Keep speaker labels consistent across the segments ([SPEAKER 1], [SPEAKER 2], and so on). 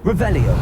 [SPEAKER 1] Revelio.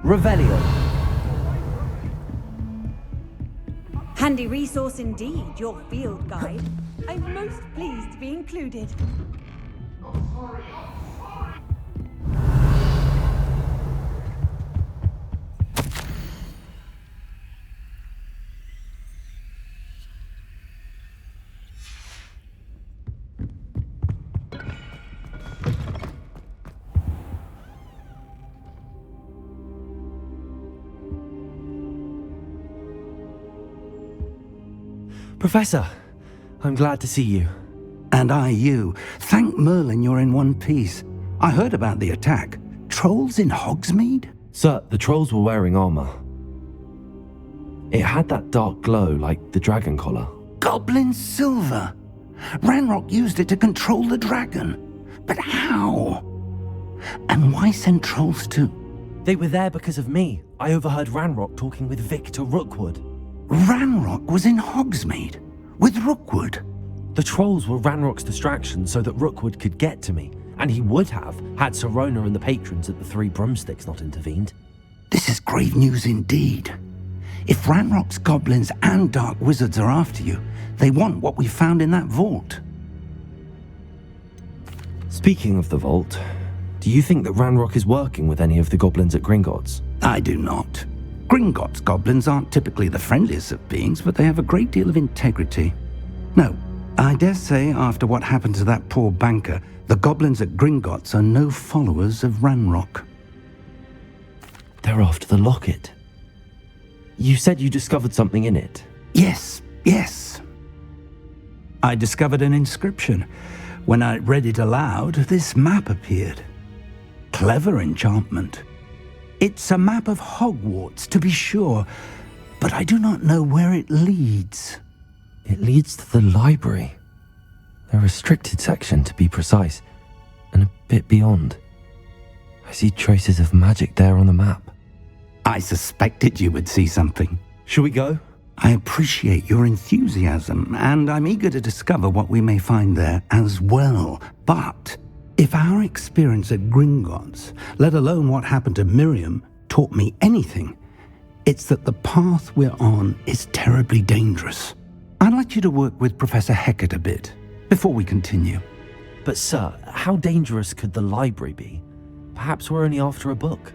[SPEAKER 1] Revelio.
[SPEAKER 2] Handy resource indeed, your field guide. I'm most pleased to be included.
[SPEAKER 1] Professor, I'm glad to see you.
[SPEAKER 3] And I you. Thank Merlin you're in one piece. I heard about the attack. Trolls in Hogsmeade?
[SPEAKER 1] Sir, the trolls were wearing armor. It had that dark glow like the dragon collar.
[SPEAKER 3] Goblin silver! Ranrock used it to control the dragon. But how? And why send trolls too?
[SPEAKER 1] They were there because of me. I overheard Ranrock talking with Victor Rookwood.
[SPEAKER 3] Ranrock was in Hogsmeade? With Rookwood?
[SPEAKER 1] The trolls were Ranrock's distraction so that Rookwood could get to me, and he would have had Sirona and the patrons at the Three Broomsticks not intervened.
[SPEAKER 3] This is grave news indeed. If Ranrock's goblins and dark wizards are after you, they want what we found in that vault.
[SPEAKER 1] Speaking of the vault, do you think that Ranrock is working with any of the goblins at Gringotts?
[SPEAKER 3] I do not. Gringotts goblins aren't typically the friendliest of beings, but they have a great deal of integrity. No, I dare say after what happened to that poor banker, the goblins at Gringotts are no followers of Ranrock.
[SPEAKER 1] They're after the locket. You said you discovered something in it.
[SPEAKER 3] Yes. I discovered an inscription. When I read it aloud, this map appeared. Clever enchantment. It's a map of Hogwarts, to be sure, but I do not know where it leads.
[SPEAKER 1] It leads to the library. The restricted section, to be precise, and a bit beyond. I see traces of magic there on the map.
[SPEAKER 3] I suspected you would see something.
[SPEAKER 1] Shall we go?
[SPEAKER 3] I appreciate your enthusiasm, and I'm eager to discover what we may find there as well. But if our experience at Gringotts, let alone what happened to Miriam, taught me anything, it's that the path we're on is terribly dangerous. I'd like you to work with Professor Hecat a bit before we continue.
[SPEAKER 1] But sir, how dangerous could the library be? Perhaps we're only after a book.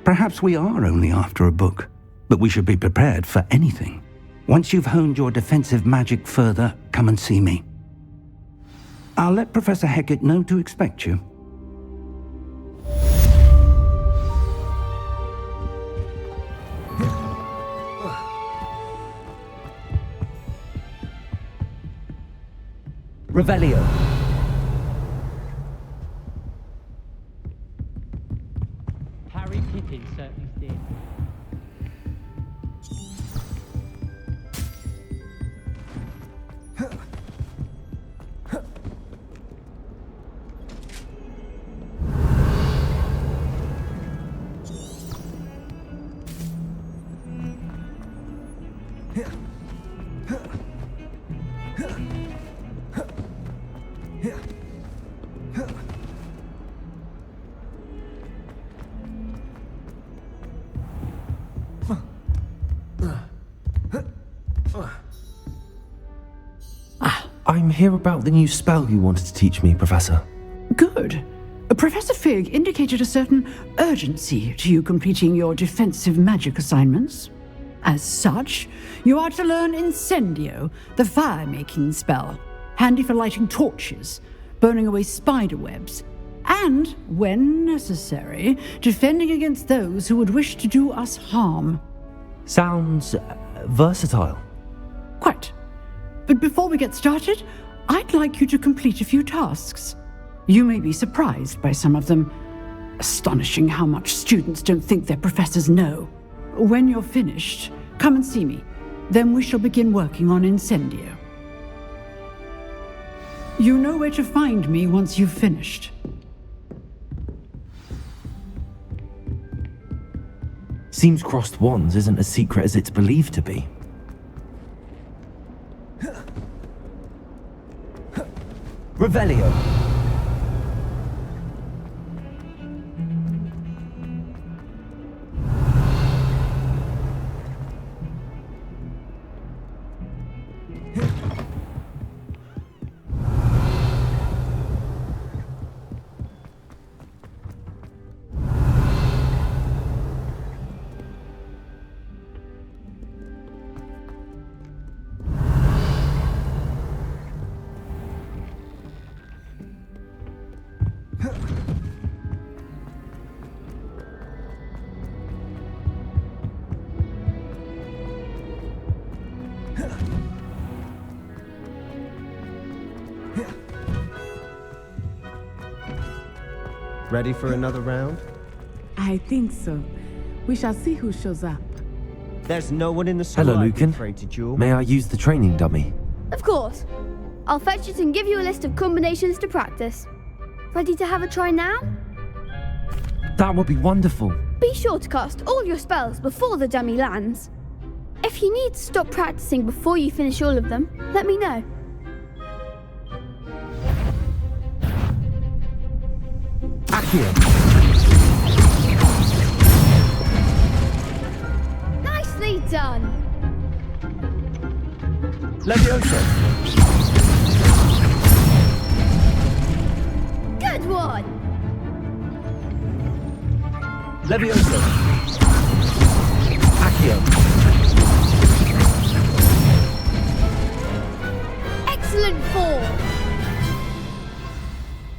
[SPEAKER 3] Perhaps we are only after a book, but we should be prepared for anything. Once you've honed your defensive magic further, come and see me. I'll let Professor Hecat know to expect you.
[SPEAKER 1] Revelio.
[SPEAKER 4] Harry Pippin certainly did.
[SPEAKER 1] I'm here about the new spell you wanted to teach me, Professor.
[SPEAKER 5] Good. Professor Fig indicated a certain urgency to you completing your defensive magic assignments. As such, you are to learn Incendio, the fire-making spell, handy for lighting torches, burning away spider webs, and, when necessary, defending against those who would wish to do us harm.
[SPEAKER 1] Sounds versatile.
[SPEAKER 5] Quite. But before we get started, I'd like you to complete a few tasks. You may be surprised by some of them. Astonishing how much students don't think their professors know. When you're finished, come and see me. Then we shall begin working on Incendio. You know where to find me once you've finished.
[SPEAKER 1] Seems crossed wands isn't as secret as it's believed to be. Revelio.
[SPEAKER 6] Ready for another round?
[SPEAKER 7] I think so. We shall see who shows up.
[SPEAKER 6] There's no one in the school
[SPEAKER 1] Hello,
[SPEAKER 6] I'd be
[SPEAKER 1] Lucan.
[SPEAKER 6] afraid to duel.
[SPEAKER 1] May I use the training dummy?
[SPEAKER 8] Of course. I'll fetch it and give you a list of combinations to practice. Ready to have a try now?
[SPEAKER 1] That would be wonderful.
[SPEAKER 8] Be sure to cast all your spells before the dummy lands. If you need to stop practicing before you finish all of them, let me know.
[SPEAKER 1] Accio.
[SPEAKER 8] Nicely done.
[SPEAKER 1] Levioso.
[SPEAKER 8] Good one.
[SPEAKER 1] Levioso. Accio.
[SPEAKER 8] Excellent form.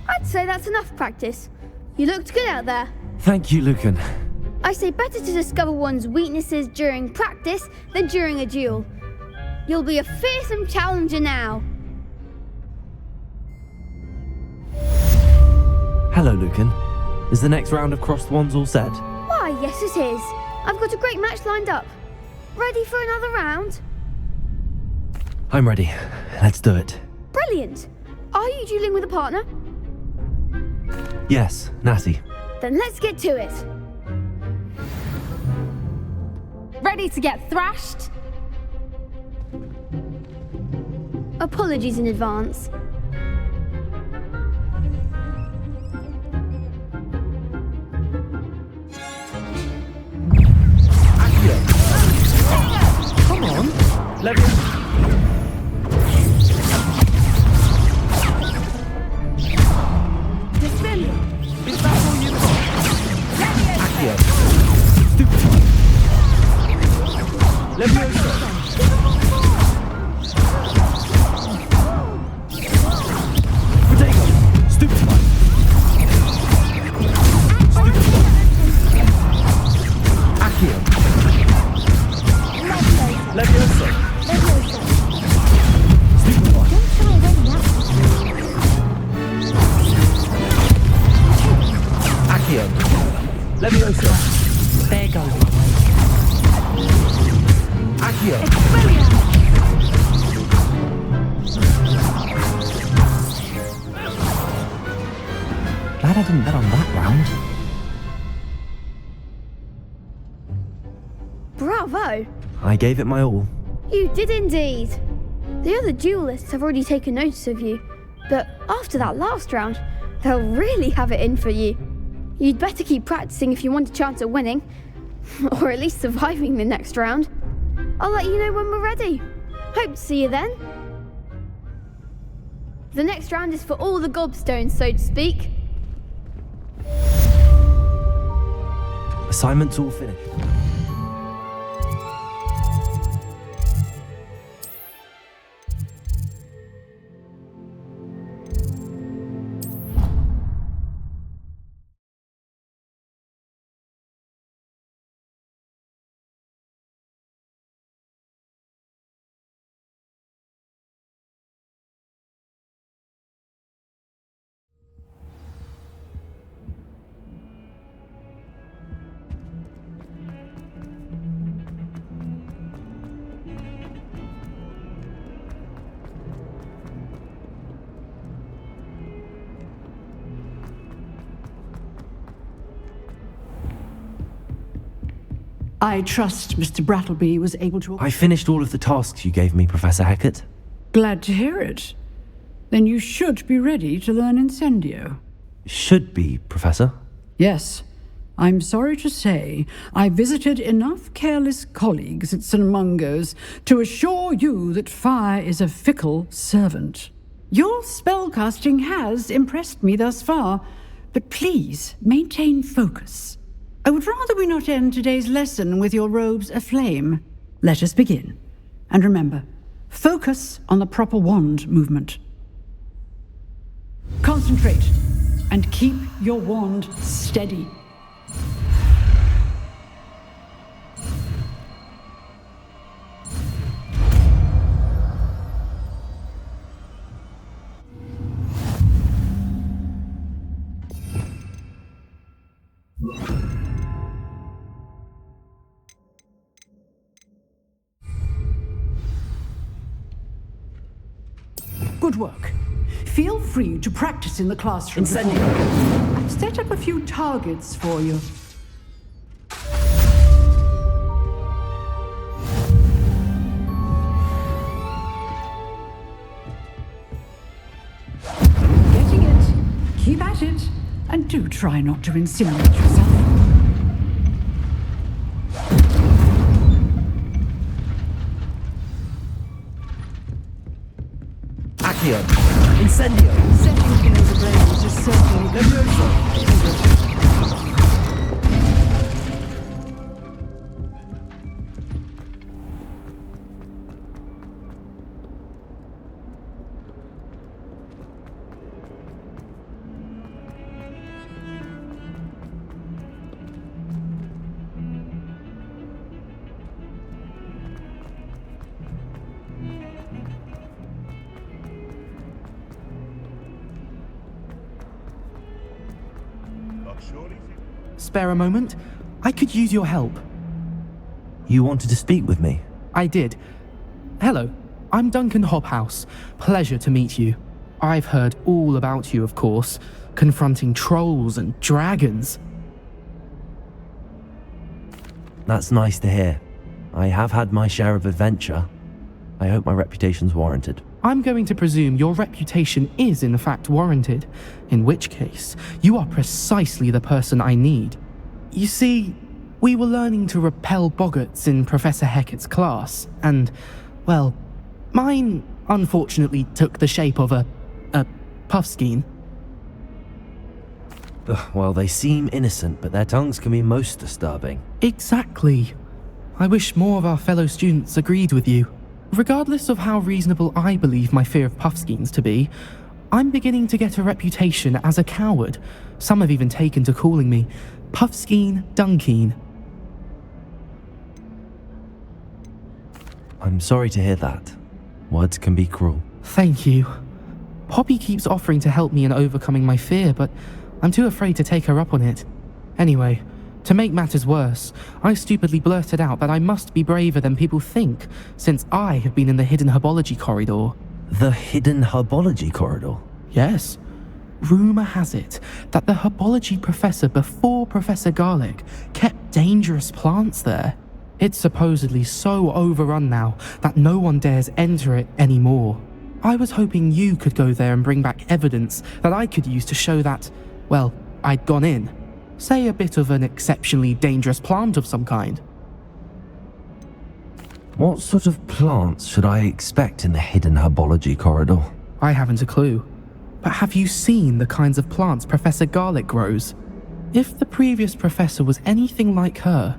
[SPEAKER 8] I'd say that's enough practice. You looked good out there.
[SPEAKER 1] Thank you, Lucan.
[SPEAKER 8] I say better to discover one's weaknesses during practice than during a duel. You'll be a fearsome challenger now.
[SPEAKER 1] Hello, Lucan. Is the next round of crossed wands all set?
[SPEAKER 8] Why, yes it is. I've got a great match lined up. Ready for another round?
[SPEAKER 1] I'm ready. Let's do it.
[SPEAKER 8] Brilliant. Are you dueling with a partner?
[SPEAKER 1] Yes, Natty.
[SPEAKER 8] Then let's get to it.
[SPEAKER 7] Ready to get thrashed?
[SPEAKER 8] Apologies in advance.
[SPEAKER 1] Come on. Levioso. Is that all you've got? Accio. Stupefy. Levioso. Protego. Stupefy. Stupefy. Accio. Levioso. Stupefy. Accio. Levioso.
[SPEAKER 7] There goes
[SPEAKER 1] Accio. Glad I didn't bet on that round.
[SPEAKER 8] Bravo.
[SPEAKER 1] I gave it my all.
[SPEAKER 8] You did indeed. The other duelists have already taken notice of you, but after that last round, they'll really have it in for you. You'd better keep practicing if you want a chance at winning, or at least surviving the next round. I'll let you know when we're ready. Hope to see you then. The next round is for all the gobstones, so to speak.
[SPEAKER 1] Assignment's all finished.
[SPEAKER 5] I trust Mr. Brattleby was able to...
[SPEAKER 1] I finished all of the tasks you gave me, Professor Hecat.
[SPEAKER 5] Glad to hear it. Then you should be ready to learn Incendio.
[SPEAKER 1] Should be, Professor.
[SPEAKER 5] Yes. I'm sorry to say, I visited enough careless colleagues at St. Mungo's to assure you that fire is a fickle servant. Your spellcasting has impressed me thus far, but please maintain focus. I would rather we not end today's lesson with your robes aflame. Let us begin. And remember, focus on the proper wand movement. Concentrate, and keep your wand steady. Good work. Feel free to practice in the classroom. I've set up a few targets for you. Getting it. Keep at it. And do try not to insinuate yourself.
[SPEAKER 1] Accio! Incendio!
[SPEAKER 5] Setting things ablaze is certainly
[SPEAKER 9] Spare a moment? I could use your help.
[SPEAKER 1] You wanted to speak with me?
[SPEAKER 9] I did. Hello, I'm Duncan Hobhouse. Pleasure to meet you. I've heard all about you, of course, confronting trolls and dragons.
[SPEAKER 1] That's nice to hear. I have had my share of adventure. I hope my reputation's warranted.
[SPEAKER 9] I'm going to presume your reputation is in fact warranted, in which case, you are precisely the person I need. You see, we were learning to repel boggarts in Professor Hecat's class, and, well, mine unfortunately took the shape of a puffskein.
[SPEAKER 1] Well, they seem innocent, but their tongues can be most disturbing.
[SPEAKER 9] Exactly. I wish more of our fellow students agreed with you. Regardless of how reasonable I believe my fear of puffskeins to be, I'm beginning to get a reputation as a coward. Some have even taken to calling me Puffskeen Dunkeen.
[SPEAKER 1] I'm sorry to hear that. Words can be cruel.
[SPEAKER 9] Thank you. Poppy keeps offering to help me in overcoming my fear, but I'm too afraid to take her up on it. Anyway, to make matters worse, I stupidly blurted out that I must be braver than people think, since I have been in the Hidden Herbology Corridor.
[SPEAKER 1] The Hidden Herbology Corridor?
[SPEAKER 9] Yes. Rumour has it that the herbology professor before Professor Garlick kept dangerous plants there. It's supposedly so overrun now that no one dares enter it anymore. I was hoping you could go there and bring back evidence that I could use to show that, well, I'd gone in. Say a bit of an exceptionally dangerous plant of some kind.
[SPEAKER 1] What sort of plants should I expect in the Hidden Herbology Corridor?
[SPEAKER 9] I haven't a clue. But have you seen the kinds of plants Professor Garlick grows? If the previous professor was anything like her,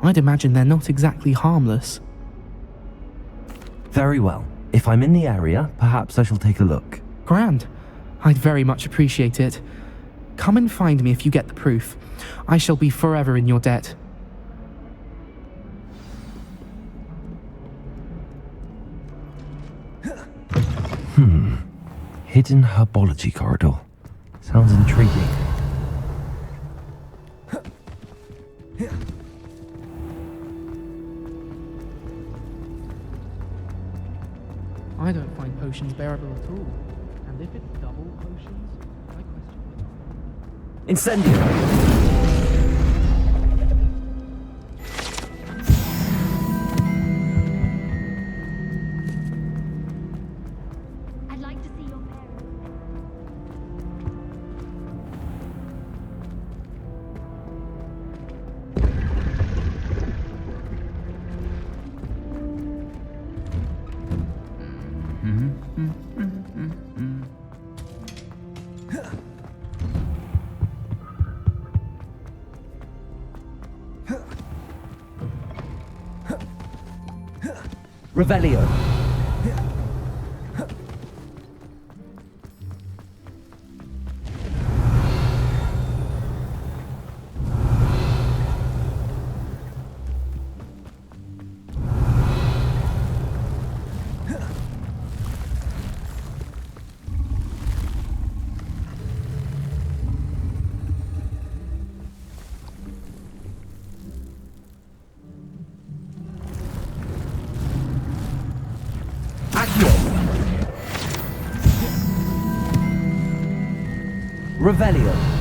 [SPEAKER 9] I'd imagine they're not exactly harmless.
[SPEAKER 1] Very well. If I'm in the area, perhaps I shall take a look.
[SPEAKER 9] Grand. I'd very much appreciate it. Come and find me if you get the proof. I shall be forever in your debt.
[SPEAKER 1] Hidden Herbology Corridor. Sounds intriguing.
[SPEAKER 9] I don't find potions bearable at all. And if it's double potions, I question...
[SPEAKER 1] Incendio!
[SPEAKER 6] Revelio. Revelio.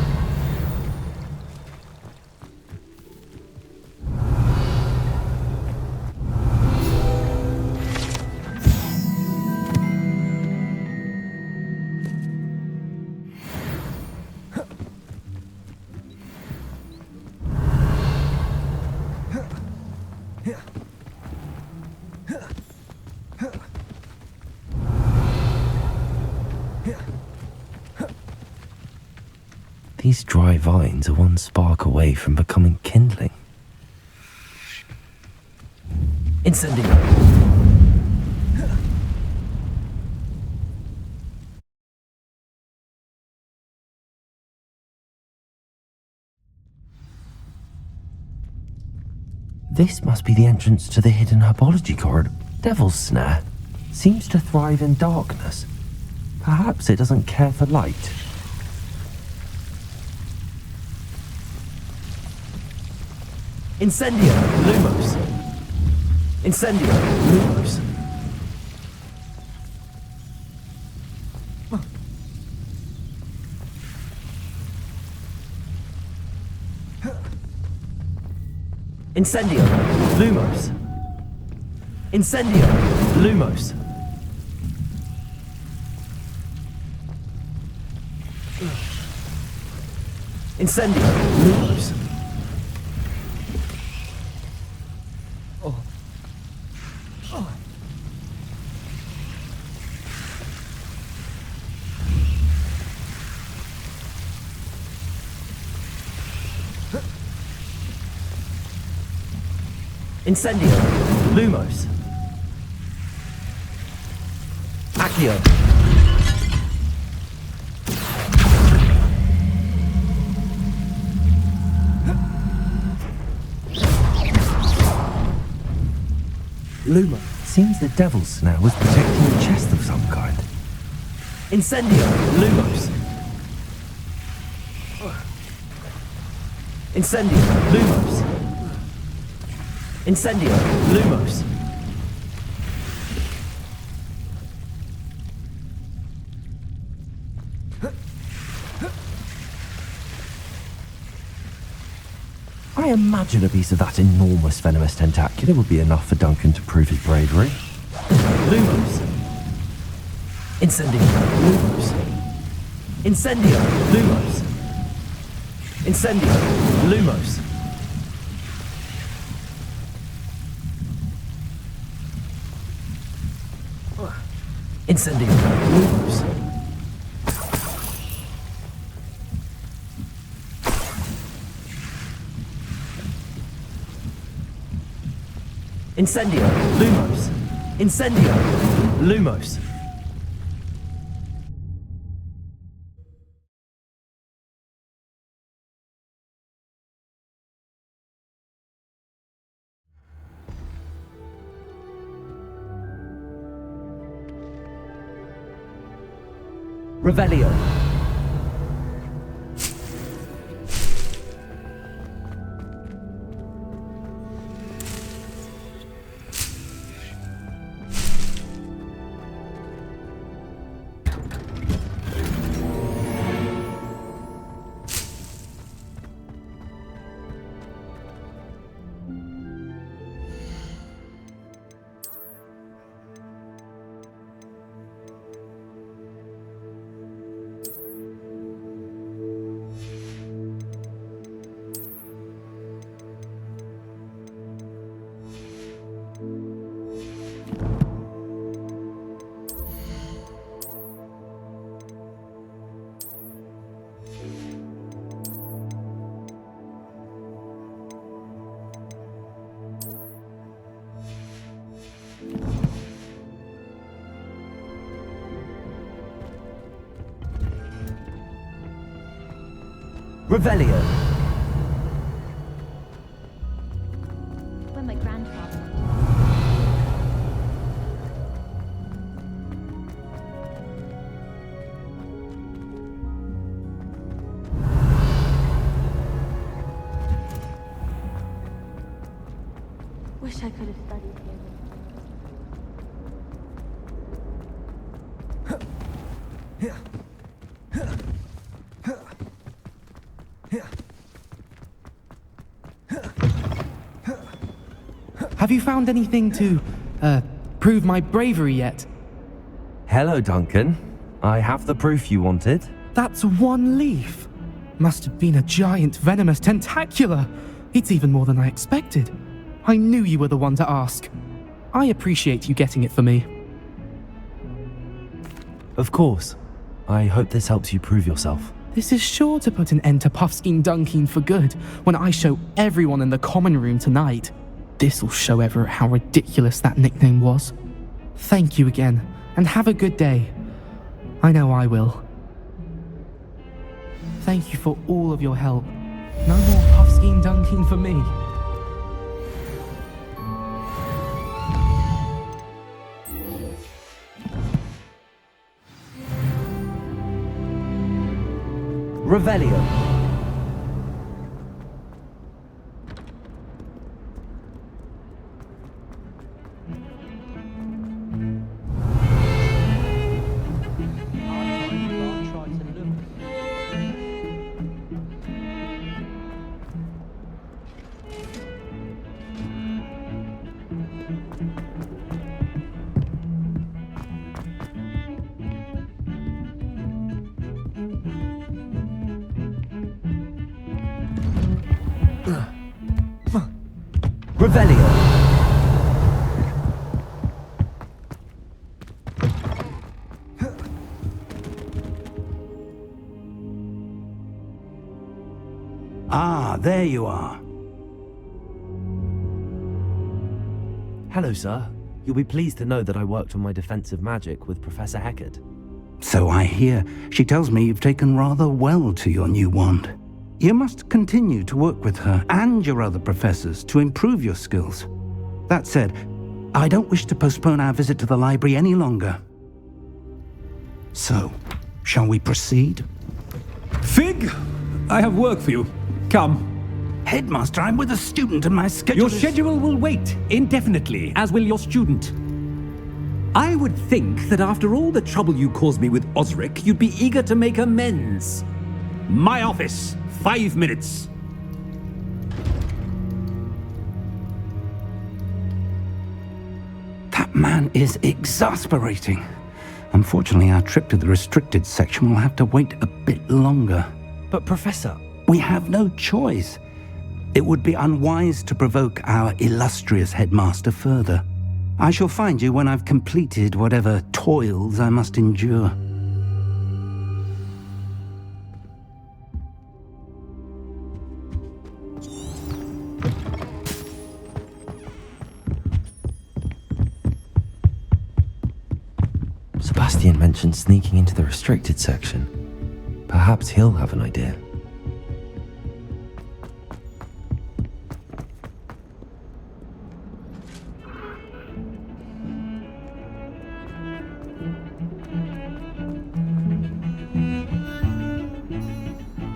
[SPEAKER 1] These dry vines are one spark away from becoming kindling. Incendio. This must be the entrance to the hidden herbology corridor. Devil's Snare seems to thrive in darkness. Perhaps it doesn't care for light.
[SPEAKER 6] Incendio. Lumos. Incendio. Lumos. Incendio. Lumos. Incendio. Lumos. Incendio. Lumos. Incendio. Lumos. Accio.
[SPEAKER 1] Luma. Seems the Devil's Snare was protecting a chest of some kind.
[SPEAKER 6] Incendio. Lumos. Incendio. Lumos. Incendio. Lumos.
[SPEAKER 1] I imagine a piece of that enormous venomous tentacula would be enough for Duncan to prove his bravery.
[SPEAKER 6] Lumos. Incendio. Lumos. Incendio. Lumos. Incendio. Lumos. Incendio. Lumos. Incendio. Lumos. Incendio. Lumos. Revelio. Revelio.
[SPEAKER 10] When my grandfather. Wish I could have studied here.
[SPEAKER 9] Have you found anything to, prove my bravery yet?
[SPEAKER 1] Hello, Duncan. I have the proof you wanted.
[SPEAKER 9] That's one leaf. Must have been a giant venomous tentacula. It's even more than I expected. I knew you were the one to ask. I appreciate you getting it for me.
[SPEAKER 1] Of course. I hope this helps you prove yourself.
[SPEAKER 9] This is sure to put an end to Puffskein Dunkeen for good when I show everyone in the common room tonight. This'll show Everett how ridiculous that nickname was. Thank you again, and have a good day. I know I will. Thank you for all of your help. No more Puffskein Dunkeen for me.
[SPEAKER 6] Revelio. Revelio.
[SPEAKER 3] Ah, there you are.
[SPEAKER 1] Hello, sir. You'll be pleased to know that I worked on my defensive magic with Professor Heckard.
[SPEAKER 3] So I hear. She tells me you've taken rather well to your new wand. You must continue to work with her and your other professors to improve your skills. That said, I don't wish to postpone our visit to the library any longer. So, shall we proceed?
[SPEAKER 11] Fig, I have work for you. Come.
[SPEAKER 3] Headmaster, I'm with a student and my schedule
[SPEAKER 11] Your schedule will wait indefinitely, as will your student. I would think that after all the trouble you caused me with Osric, you'd be eager to make amends. My office, 5 minutes.
[SPEAKER 3] That man is exasperating. Unfortunately, our trip to the restricted section will have to wait a bit longer.
[SPEAKER 1] But Professor...
[SPEAKER 3] We have no choice. It would be unwise to provoke our illustrious headmaster further. I shall find you when I've completed whatever toils I must endure.
[SPEAKER 1] Sebastian mentioned sneaking into the restricted section. Perhaps he'll have an idea.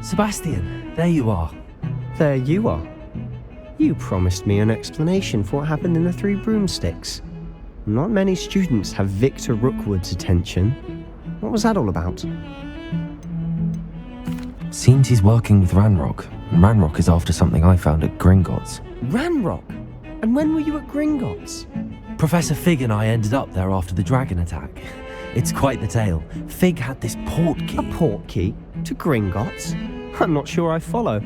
[SPEAKER 1] Sebastian, there you are.
[SPEAKER 12] There you are. You promised me an explanation for what happened in the Three Broomsticks. Not many students have Victor Rookwood's attention. What was that all about?
[SPEAKER 1] Seems he's working with Ranrock, and Ranrock is after something I found at Gringotts.
[SPEAKER 12] Ranrock? And when were you at Gringotts?
[SPEAKER 1] Professor Fig and I ended up there after the dragon attack. It's quite the tale. Fig had this port key.
[SPEAKER 12] A port key? To Gringotts? I'm not sure I follow.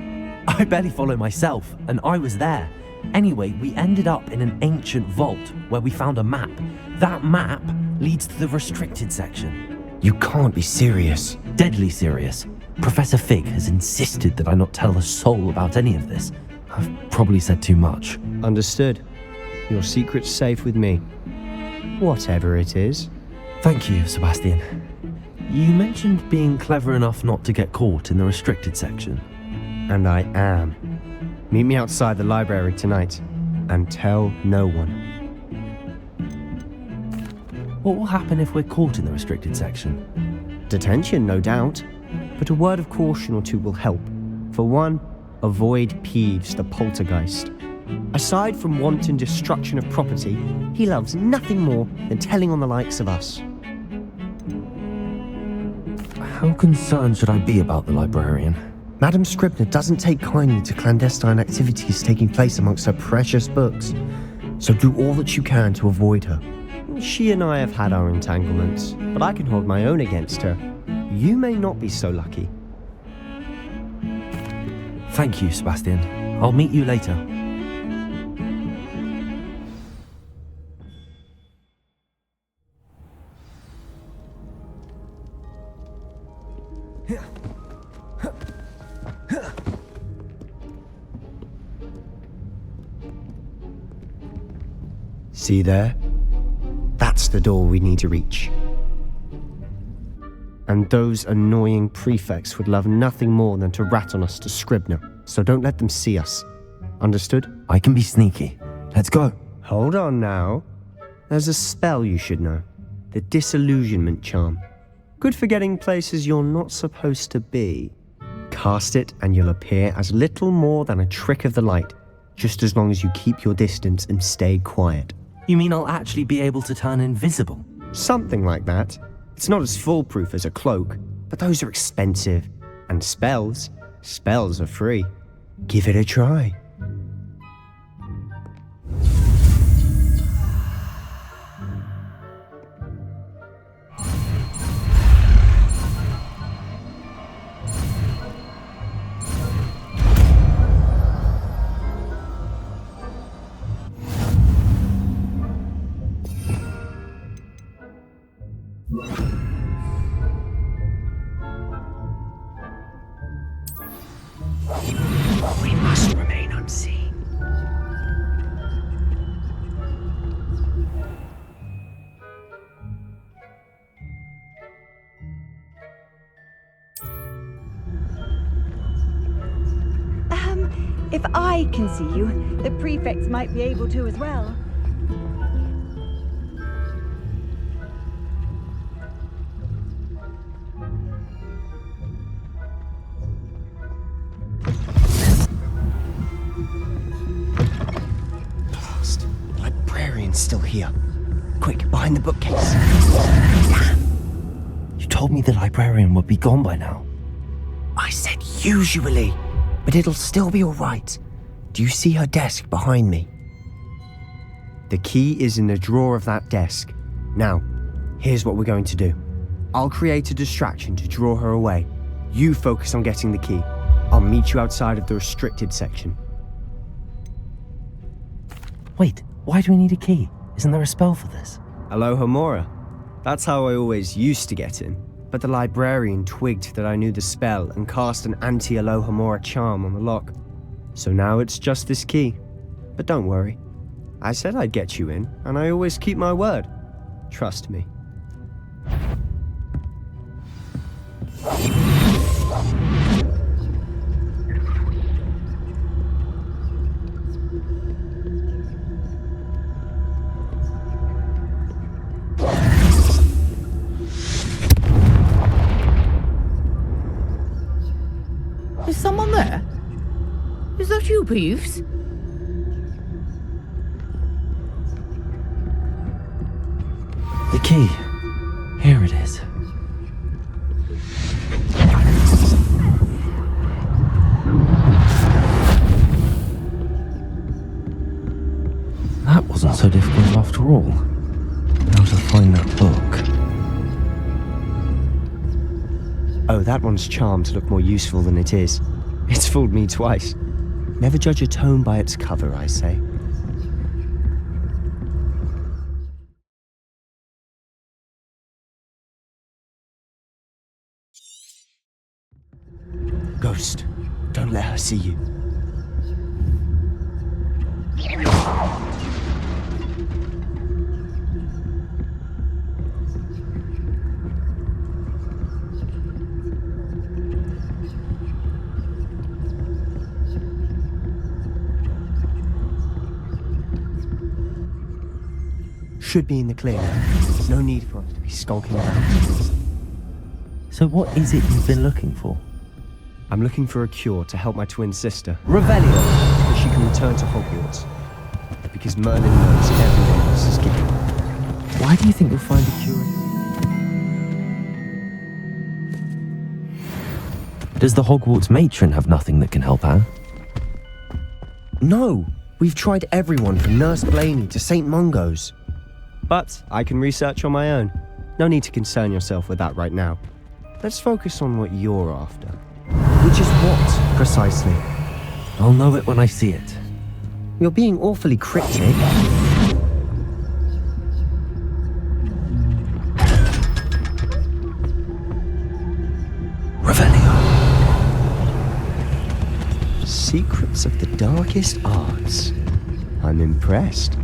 [SPEAKER 1] I barely follow myself, and I was there. Anyway, we ended up in an ancient vault where we found a map. That map leads to the restricted section. You can't be serious. Deadly serious. Professor Fig has insisted that I not tell a soul about any of this. I've probably said too much.
[SPEAKER 12] Understood. Your secret's safe with me. Whatever it is.
[SPEAKER 1] Thank you, Sebastian. You mentioned being clever enough not to get caught in the restricted section.
[SPEAKER 12] And I am. Meet me outside the library tonight, and tell no one.
[SPEAKER 1] What will happen if we're caught in the restricted section?
[SPEAKER 12] Detention, no doubt. But a word of caution or two will help. For one, avoid Peeves, the poltergeist. Aside from wanton destruction of property, he loves nothing more than telling on the likes of us.
[SPEAKER 1] How concerned should I be about the librarian?
[SPEAKER 12] Madame Scribner doesn't take kindly to clandestine activities taking place amongst her precious books, so do all that you can to avoid her. She and I have had our entanglements, but I can hold my own against her. You may not be so lucky.
[SPEAKER 1] Thank you, Sebastian. I'll meet you later.
[SPEAKER 12] See there? That's the door we need to reach. And those annoying prefects would love nothing more than to rat on us to Scribner, so don't let them see us. Understood?
[SPEAKER 1] I can be sneaky. Let's go.
[SPEAKER 12] Hold on now. There's a spell you should know. The Disillusionment Charm. Good for getting places you're not supposed to be. Cast it and you'll appear as little more than a trick of the light, just as long as you keep your distance and stay quiet.
[SPEAKER 1] You mean I'll actually be able to turn invisible?
[SPEAKER 12] Something like that. It's not as foolproof as a cloak, but those are expensive. And spells are free. Give it a try. We must remain unseen.
[SPEAKER 2] If I can see you, the prefects might be able to as well.
[SPEAKER 12] Blast. The librarian's still here. Quick, behind the bookcase.
[SPEAKER 1] You told me the librarian would be gone by now.
[SPEAKER 12] I said usually, but it'll still be all right. Do you see her desk behind me? The key is in the drawer of that desk. Now, here's what we're going to do. I'll create a distraction to draw her away. You focus on getting the key. I'll meet you outside of the restricted section.
[SPEAKER 1] Wait, why do we need a key? Isn't there a spell for this?
[SPEAKER 12] Alohomora. That's how I always used to get in. But the librarian twigged that I knew the spell and cast an anti-Alohomora charm on the lock. So now it's just this key. But don't worry. I said I'd get you in, and I always keep my word. Trust me.
[SPEAKER 7] Is someone there? Is that you, Peeves?
[SPEAKER 1] The key. Here it is. That wasn't so difficult after all. Now to find that book.
[SPEAKER 12] Oh, that one's charmed to look more useful than it is. It's fooled me twice. Never judge a tome by its cover, I say. Ghost, don't let her see you. should be in the clear now. No need for us to be skulking around.
[SPEAKER 1] So what is it you've been looking for?
[SPEAKER 12] I'm looking for a cure to help my twin sister,
[SPEAKER 6] Revelio.
[SPEAKER 12] so she can return to Hogwarts. Because Merlin knows everyone else is given.
[SPEAKER 1] Why do you think you'll find a cure? Does the Hogwarts matron have nothing that can help her?
[SPEAKER 12] No! We've tried everyone from Nurse Blaney to St. Mungo's. But I can research on my own. No need to concern yourself with that right now. Let's focus on what you're after.
[SPEAKER 1] Which is what, precisely? I'll know it when I see it.
[SPEAKER 12] You're being awfully cryptic.
[SPEAKER 1] Revelio.
[SPEAKER 12] Secrets of the darkest arts. I'm impressed.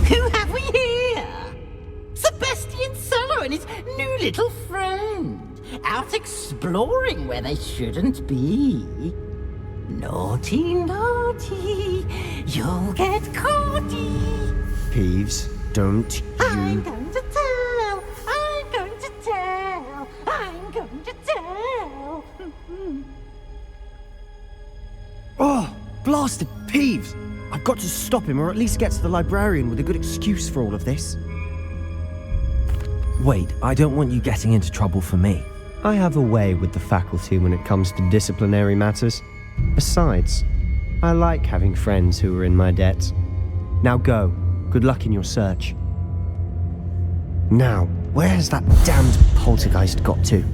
[SPEAKER 13] Who have we here? Sebastian Sallow and his new little friend, out exploring where they shouldn't be. Naughty, naughty, you'll get caughty.
[SPEAKER 12] Peeves, don't
[SPEAKER 13] I'm
[SPEAKER 12] you...
[SPEAKER 13] going to tell, I'm going to tell, I'm going to tell.
[SPEAKER 12] Oh, blasted Peeves! I've got to stop him, or at least get to the librarian with a good excuse for all of this.
[SPEAKER 1] Wait, I don't want you getting into trouble for me.
[SPEAKER 12] I have a way with the faculty when it comes to disciplinary matters. Besides, I like having friends who are in my debt. Now go. Good luck in your search. Now, where has that damned poltergeist got to?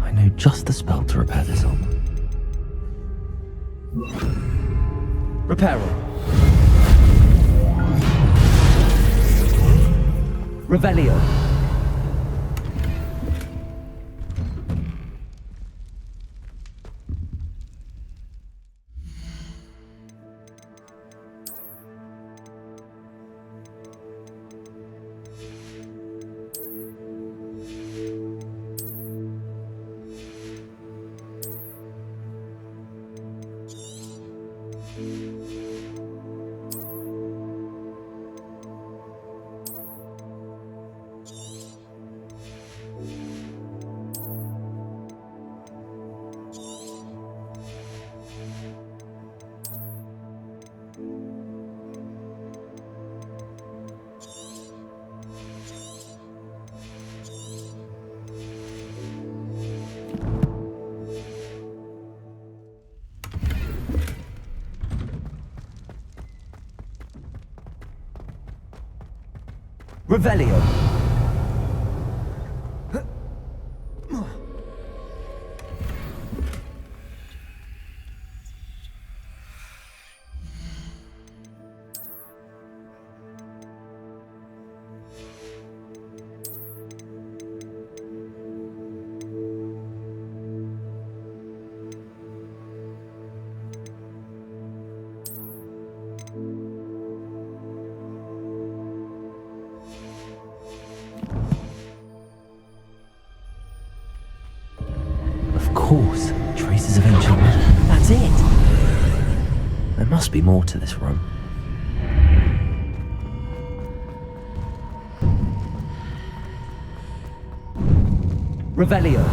[SPEAKER 1] I know just the spell to repair this on.
[SPEAKER 6] Reparo. Revelio. Revelio.
[SPEAKER 1] Of course, traces of ancient magic. That's it! There must be more to this room.
[SPEAKER 6] Revelio.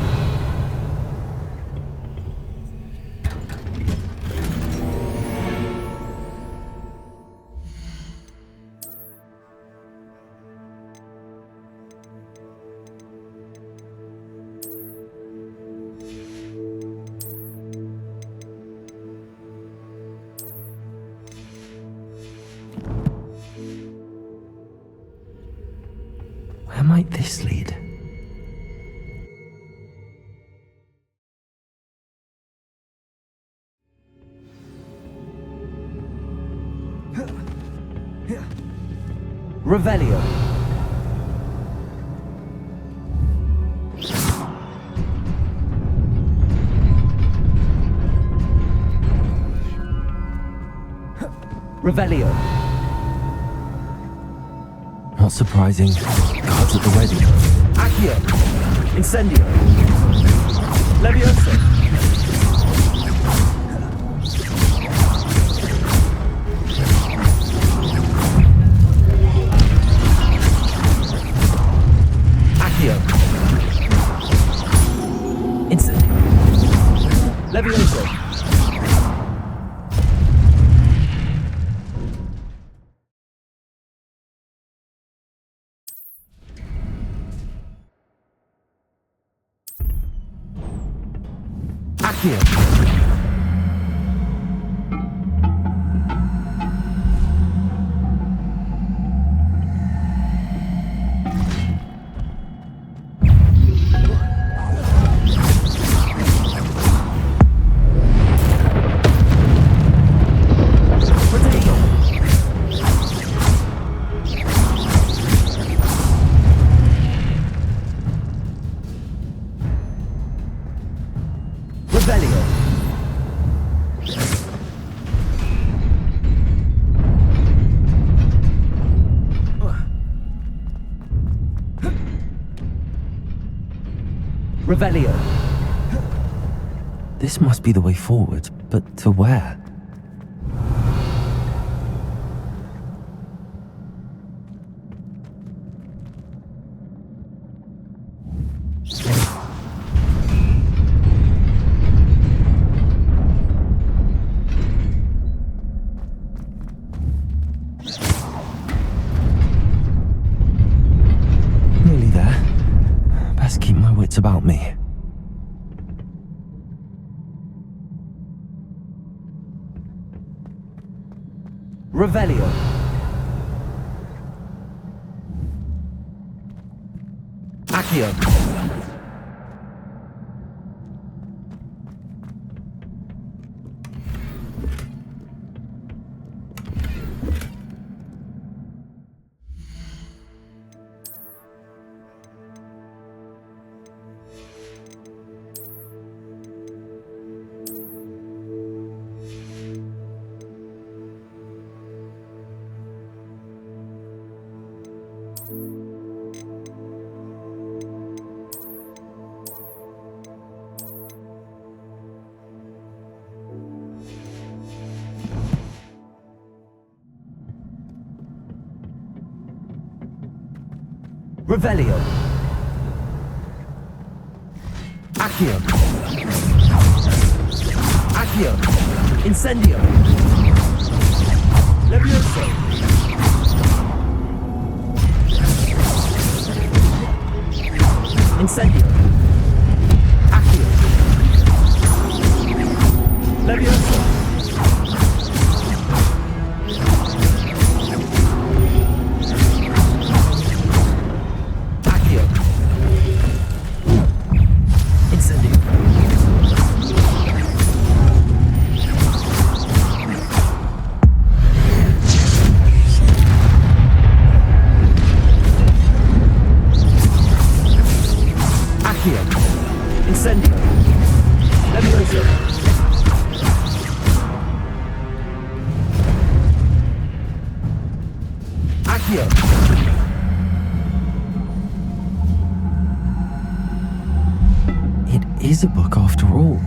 [SPEAKER 1] Where might this lead?
[SPEAKER 6] Revelio. Revelio.
[SPEAKER 1] Not surprising. Cards at the ready.
[SPEAKER 6] Accio. Incendio. Levioso. Accio. Incendio. Levioso. Accio. Revelio. Revelio.
[SPEAKER 1] This must be the way forward, but to where? Nearly there. Best keep my wits about me.
[SPEAKER 6] Revelio. Accio. Revelio. Accio. Accio. Incendio. Levioso. Incendio. Accio. Levioso. Incendio. Levioso. Accio.
[SPEAKER 1] It is a book after all.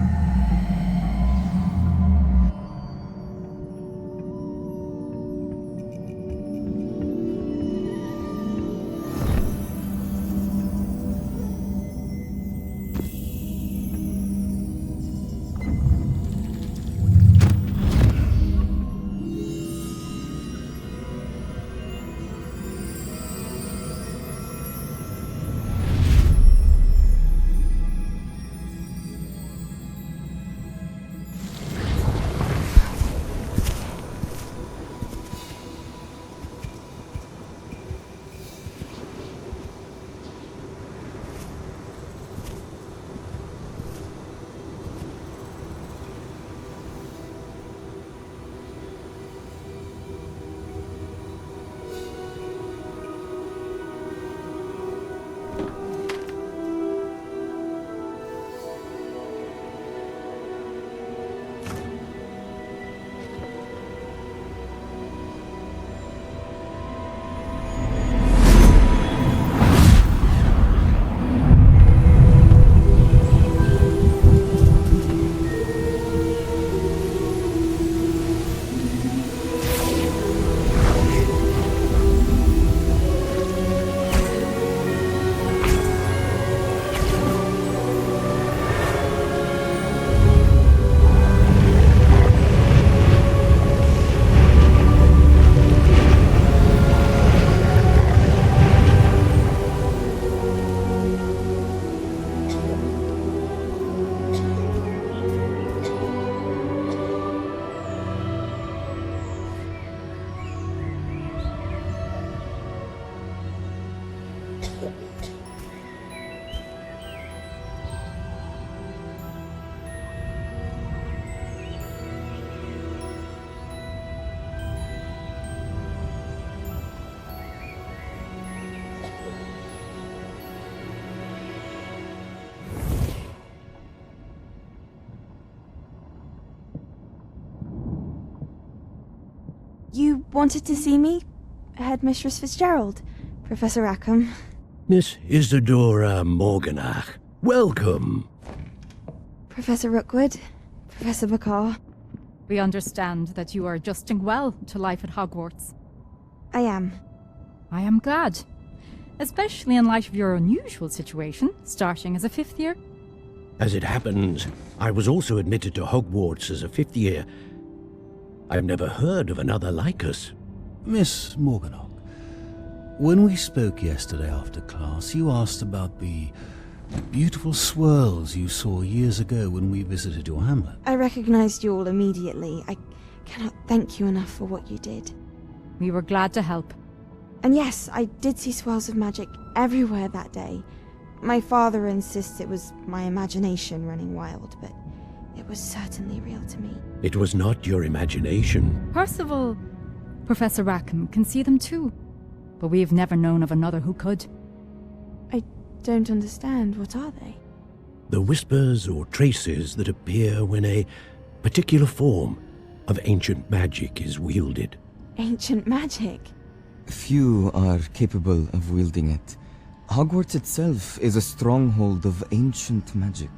[SPEAKER 14] You wanted to see me? Headmistress Fitzgerald, Professor Rackham.
[SPEAKER 6] Miss Isadora Morganach, welcome.
[SPEAKER 14] Professor Rookwood, Professor Bakar.
[SPEAKER 15] We understand that you are adjusting well to life at Hogwarts.
[SPEAKER 14] I am.
[SPEAKER 15] I am glad. Especially in light of your unusual situation, starting as a 5th year.
[SPEAKER 6] As it happens, I was also admitted to Hogwarts as a 5th year. I've never heard of another like us.
[SPEAKER 16] Miss Morganach, when we spoke yesterday after class, you asked about the beautiful swirls you saw years ago when we visited your hamlet.
[SPEAKER 14] I recognized you all immediately. I cannot thank you enough for what you did.
[SPEAKER 15] We were glad to help.
[SPEAKER 14] And yes, I did see swirls of magic everywhere that day. My father insists it was my imagination running wild, but it was certainly real to me.
[SPEAKER 6] It was not your imagination.
[SPEAKER 15] Percival, Professor Rackham can see them too, but we have never known of another who could.
[SPEAKER 14] I don't understand. What are they?
[SPEAKER 6] The whispers or traces that appear when a particular form of ancient magic is wielded.
[SPEAKER 14] Ancient magic?
[SPEAKER 17] Few are capable of wielding it. Hogwarts itself is a stronghold of ancient magic.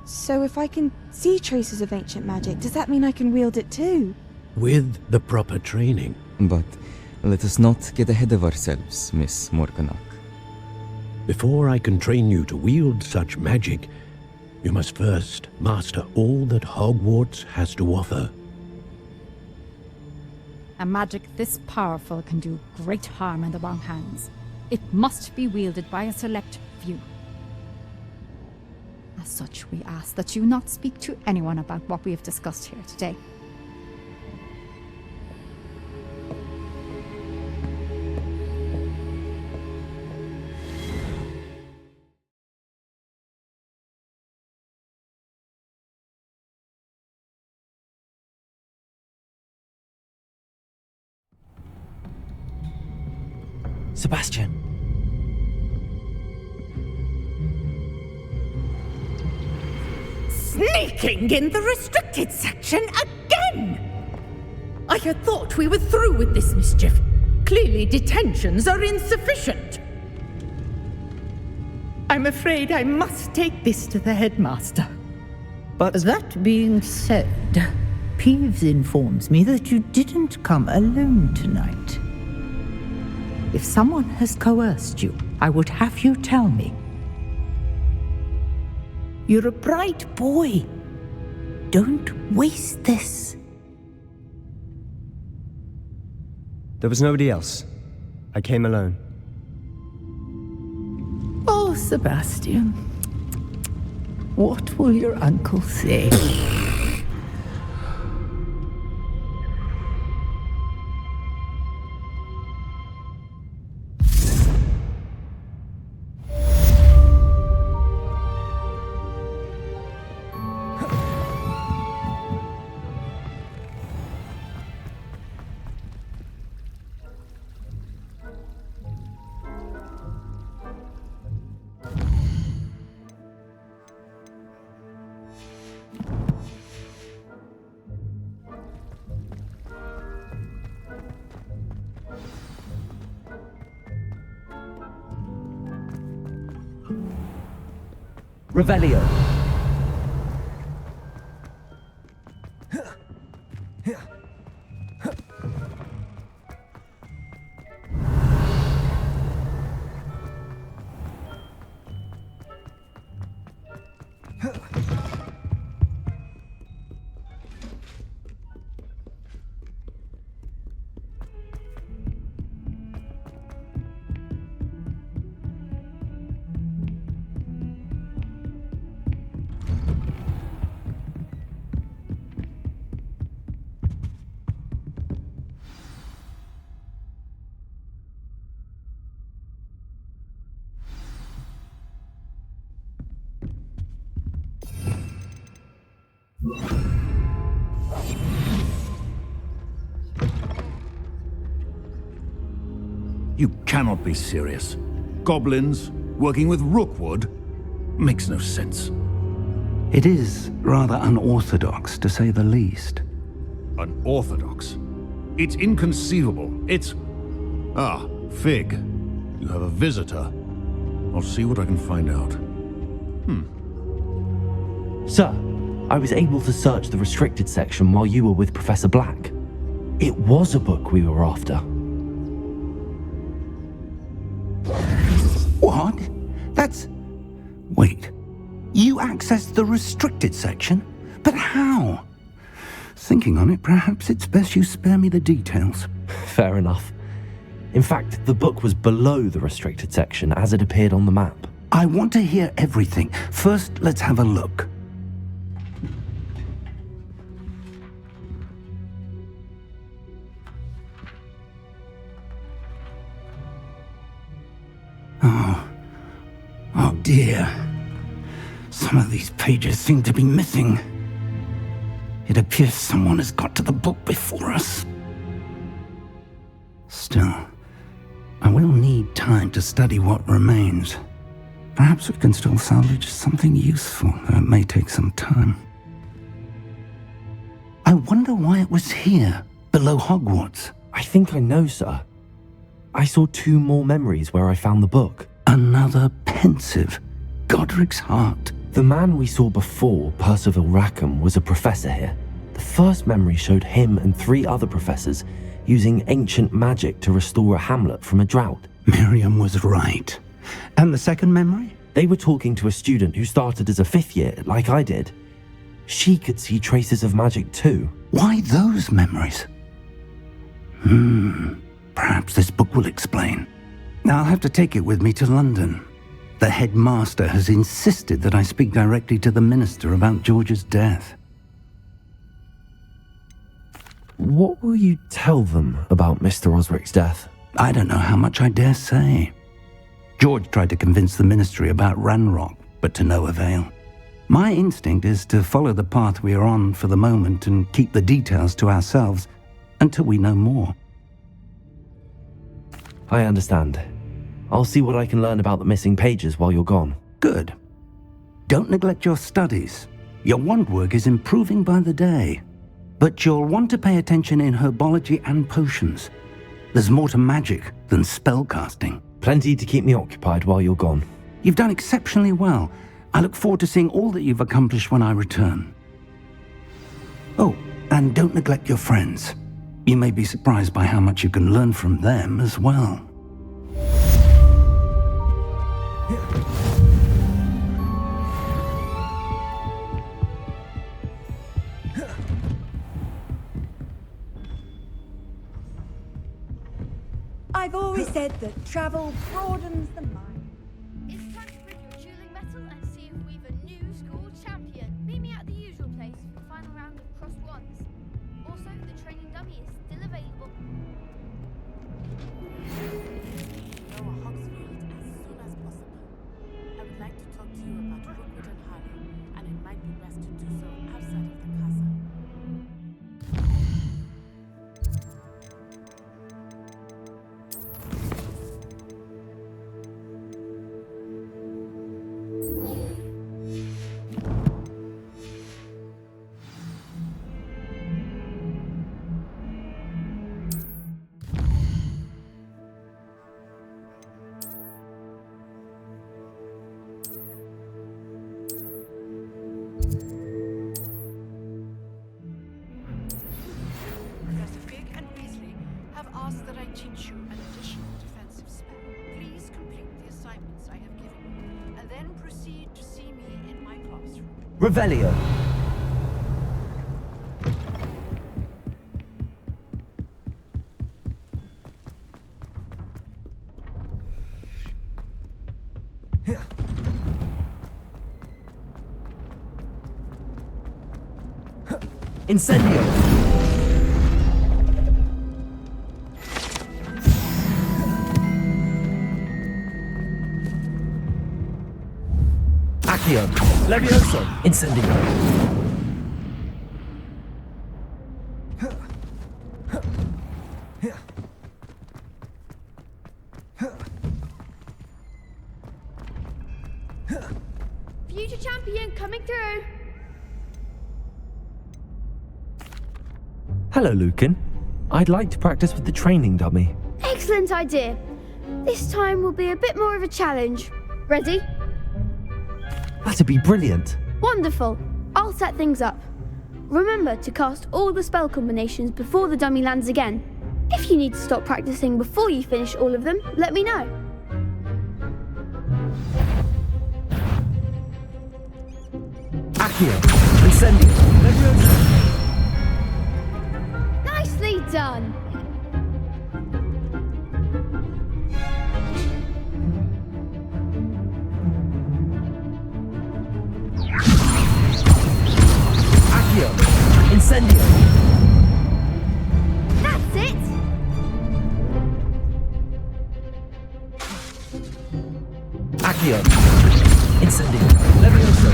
[SPEAKER 14] So if I can see traces of ancient magic, does that mean I can wield it too?
[SPEAKER 6] With the proper training.
[SPEAKER 17] But let us not get ahead of ourselves, Miss Morganach.
[SPEAKER 6] Before I can train you to wield such magic, you must first master all that Hogwarts has to offer.
[SPEAKER 15] A magic this powerful can do great harm in the wrong hands. It must be wielded by a select few. As such, we ask that you not speak to anyone about what we have discussed here today.
[SPEAKER 1] Sebastian.
[SPEAKER 18] Sneaking in the restricted section again! I had thought we were through with this mischief. Clearly detentions are insufficient. I'm afraid I must take this to the headmaster.
[SPEAKER 19] But that being said, Peeves informs me that you didn't come alone tonight. If someone has coerced you, I would have you tell me. You're a bright boy. Don't waste this.
[SPEAKER 12] There was nobody else. I came alone.
[SPEAKER 19] Oh, Sebastian. What will your uncle say?
[SPEAKER 1] Revelio.
[SPEAKER 3] You cannot be serious. Goblins working with Rookwood makes no sense. It is rather unorthodox, to say the least. Unorthodox?
[SPEAKER 16] It's inconceivable. It's... Ah, Fig. You have a visitor. I'll see what I can find out.
[SPEAKER 1] Sir, I was able to search the restricted section while you were with Professor Black. It was a book we were after.
[SPEAKER 3] What? That's... Wait. You accessed the restricted section? But how? Thinking on it, perhaps it's best you spare me the details.
[SPEAKER 1] Fair enough. In fact, the book was below the restricted section as it appeared on the map.
[SPEAKER 3] I want to hear everything. First, let's have a look. Oh dear. Some of these pages seem to be missing. It appears someone has got to the book before us. Still, I will need time to study what remains. Perhaps we can still salvage something useful, though it may take some time. I wonder why it was here, below Hogwarts.
[SPEAKER 1] I think I know, sir. I saw 2 more memories where I found the book.
[SPEAKER 3] Another pensive. Godric's heart.
[SPEAKER 1] The man we saw before, Percival Rackham, was a professor here. The first memory showed him and 3 other professors using ancient magic to restore a hamlet from a drought.
[SPEAKER 3] Miriam was right. And the second memory?
[SPEAKER 1] They were talking to a student who started as a 5th year, like I did. She could see traces of magic too.
[SPEAKER 3] Why those memories? Perhaps this book will explain. I'll have to take it with me to London. The headmaster has insisted that I speak directly to the minister about George's death.
[SPEAKER 1] What will you tell them about Mr. Osric's death?
[SPEAKER 3] I don't know how much I dare say. George tried to convince the ministry about Ranrock, but to no avail. My instinct is to follow the path we are on for the moment and keep the details to ourselves until we know more.
[SPEAKER 1] I understand. I'll see what I can learn about the missing pages while you're gone.
[SPEAKER 3] Good. Don't neglect your studies. Your wand work is improving by the day. But you'll want to pay attention in herbology and potions. There's more to magic than spellcasting.
[SPEAKER 1] Plenty to keep me occupied while you're gone.
[SPEAKER 3] You've done exceptionally well. I look forward to seeing all that you've accomplished when I return. Oh, and don't neglect your friends. You may be surprised by how much you can learn from them as well.
[SPEAKER 2] I've always said that travel broadens the mind.
[SPEAKER 8] It's time to bring your dueling metal and see if we've a new school champion. Meet me at the usual place for the final round of crossed wands. Also, the training dummy is still available.
[SPEAKER 20] Lower Hogsfield as soon as possible. I would like to talk to you about Rookwood and Harlow, and it might be best to do so outside of the castle.
[SPEAKER 1] Revelio. Incendio. Accio. Levioso. Incendio.
[SPEAKER 8] Future champion coming through.
[SPEAKER 1] Hello, Lucan. I'd like to practice with the training dummy.
[SPEAKER 8] Excellent idea. This time will be a bit more of a challenge. Ready?
[SPEAKER 1] That'd be brilliant.
[SPEAKER 8] Wonderful. I'll set things up. Remember to cast all the spell combinations before the dummy lands again. If you need to stop practicing before you finish all of them, let me know.
[SPEAKER 1] Accio, Incendio, Leviosa.
[SPEAKER 8] Nicely done.
[SPEAKER 1] Accio, Incendio.
[SPEAKER 8] That's it.
[SPEAKER 1] Accio, Incendio, Leviosa.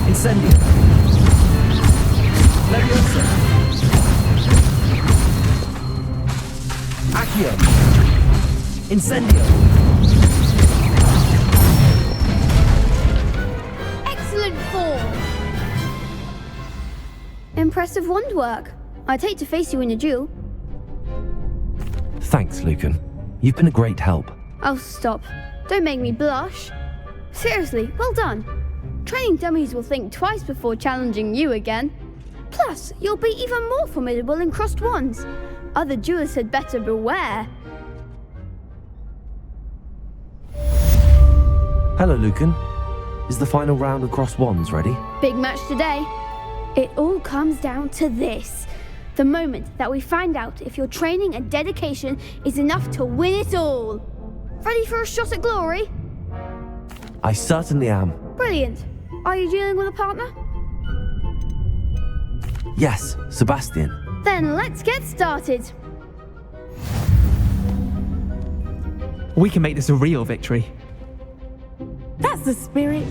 [SPEAKER 1] Incendio. Leviosa. Accio. Incendio.
[SPEAKER 8] Excellent form. Impressive wand work. I'd hate to face you in a duel.
[SPEAKER 1] Thanks, Lucan. You've been a great help.
[SPEAKER 8] Oh, stop. Don't make me blush. Seriously, well done. Training dummies will think twice before challenging you again. Plus, you'll be even more formidable in crossed wands. Other duelists had better beware.
[SPEAKER 1] Hello, Lucan. Is the final round of crossed wands ready?
[SPEAKER 8] Big match today. It all comes down to this. The moment that we find out if your training and dedication is enough to win it all. Ready for a shot at glory?
[SPEAKER 1] I certainly am.
[SPEAKER 8] Brilliant. Are you dealing with a partner?
[SPEAKER 1] Yes, Sebastian.
[SPEAKER 8] Then let's get started.
[SPEAKER 9] We can make this a real victory.
[SPEAKER 7] That's the spirit.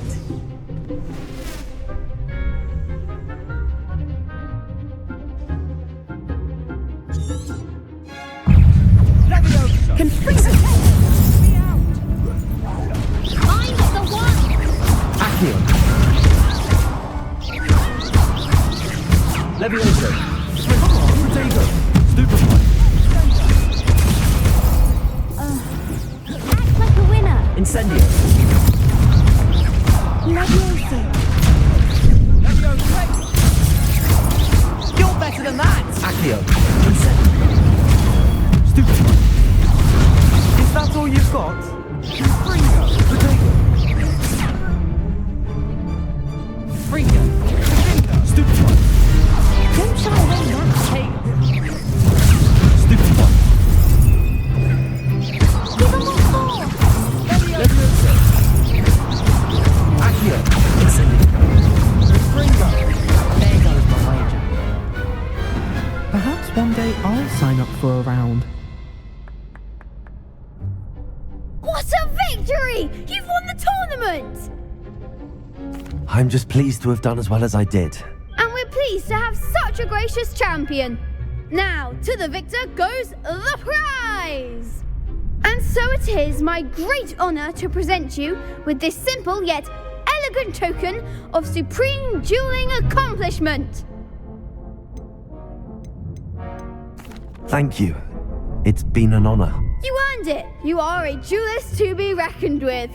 [SPEAKER 18] Can freeze it. I'm the one.
[SPEAKER 1] Accio. Leviosa. Come on, Protego. Stupefy.
[SPEAKER 10] Act like a winner.
[SPEAKER 1] Incendio.
[SPEAKER 10] Leviosa.
[SPEAKER 9] You're better than that!
[SPEAKER 1] Accio. Incendio. Stupefy.
[SPEAKER 9] Is that all you've got?
[SPEAKER 1] Fringo. Protego. Fringo. Stupefy.
[SPEAKER 10] Don't shy away now.
[SPEAKER 1] Hey. Stupefy.
[SPEAKER 10] Give them more force.
[SPEAKER 1] Leviosa. Accio. Incendio. Fringo.
[SPEAKER 9] There goes my wager. Perhaps one day I'll sign up for a round.
[SPEAKER 8] What a victory! You've won the tournament!
[SPEAKER 1] I'm just pleased to have done as well as I did.
[SPEAKER 8] And we're pleased to have such a gracious champion. Now, to the victor goes the prize! And so it is my great honor to present you with this simple yet elegant token of supreme dueling accomplishment.
[SPEAKER 1] Thank you. It's been an honor.
[SPEAKER 8] You earned it. You are a duelist to be reckoned with.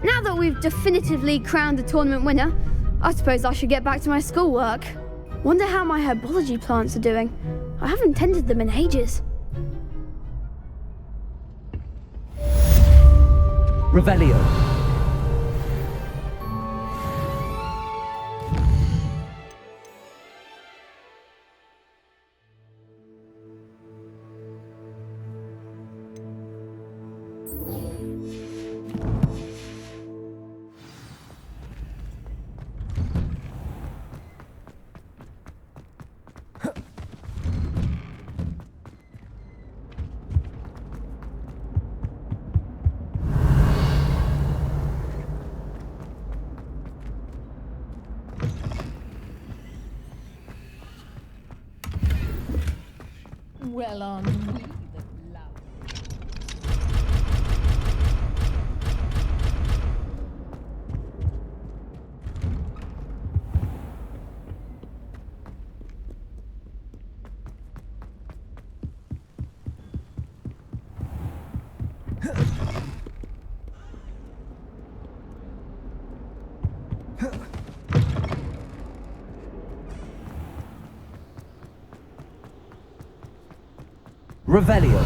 [SPEAKER 8] Now that we've definitively crowned the tournament winner, I suppose I should get back to my schoolwork. Wonder how my herbology plants are doing. I haven't tended them in ages.
[SPEAKER 1] Revelio.
[SPEAKER 18] Well, on we the blood.
[SPEAKER 1] Revelio.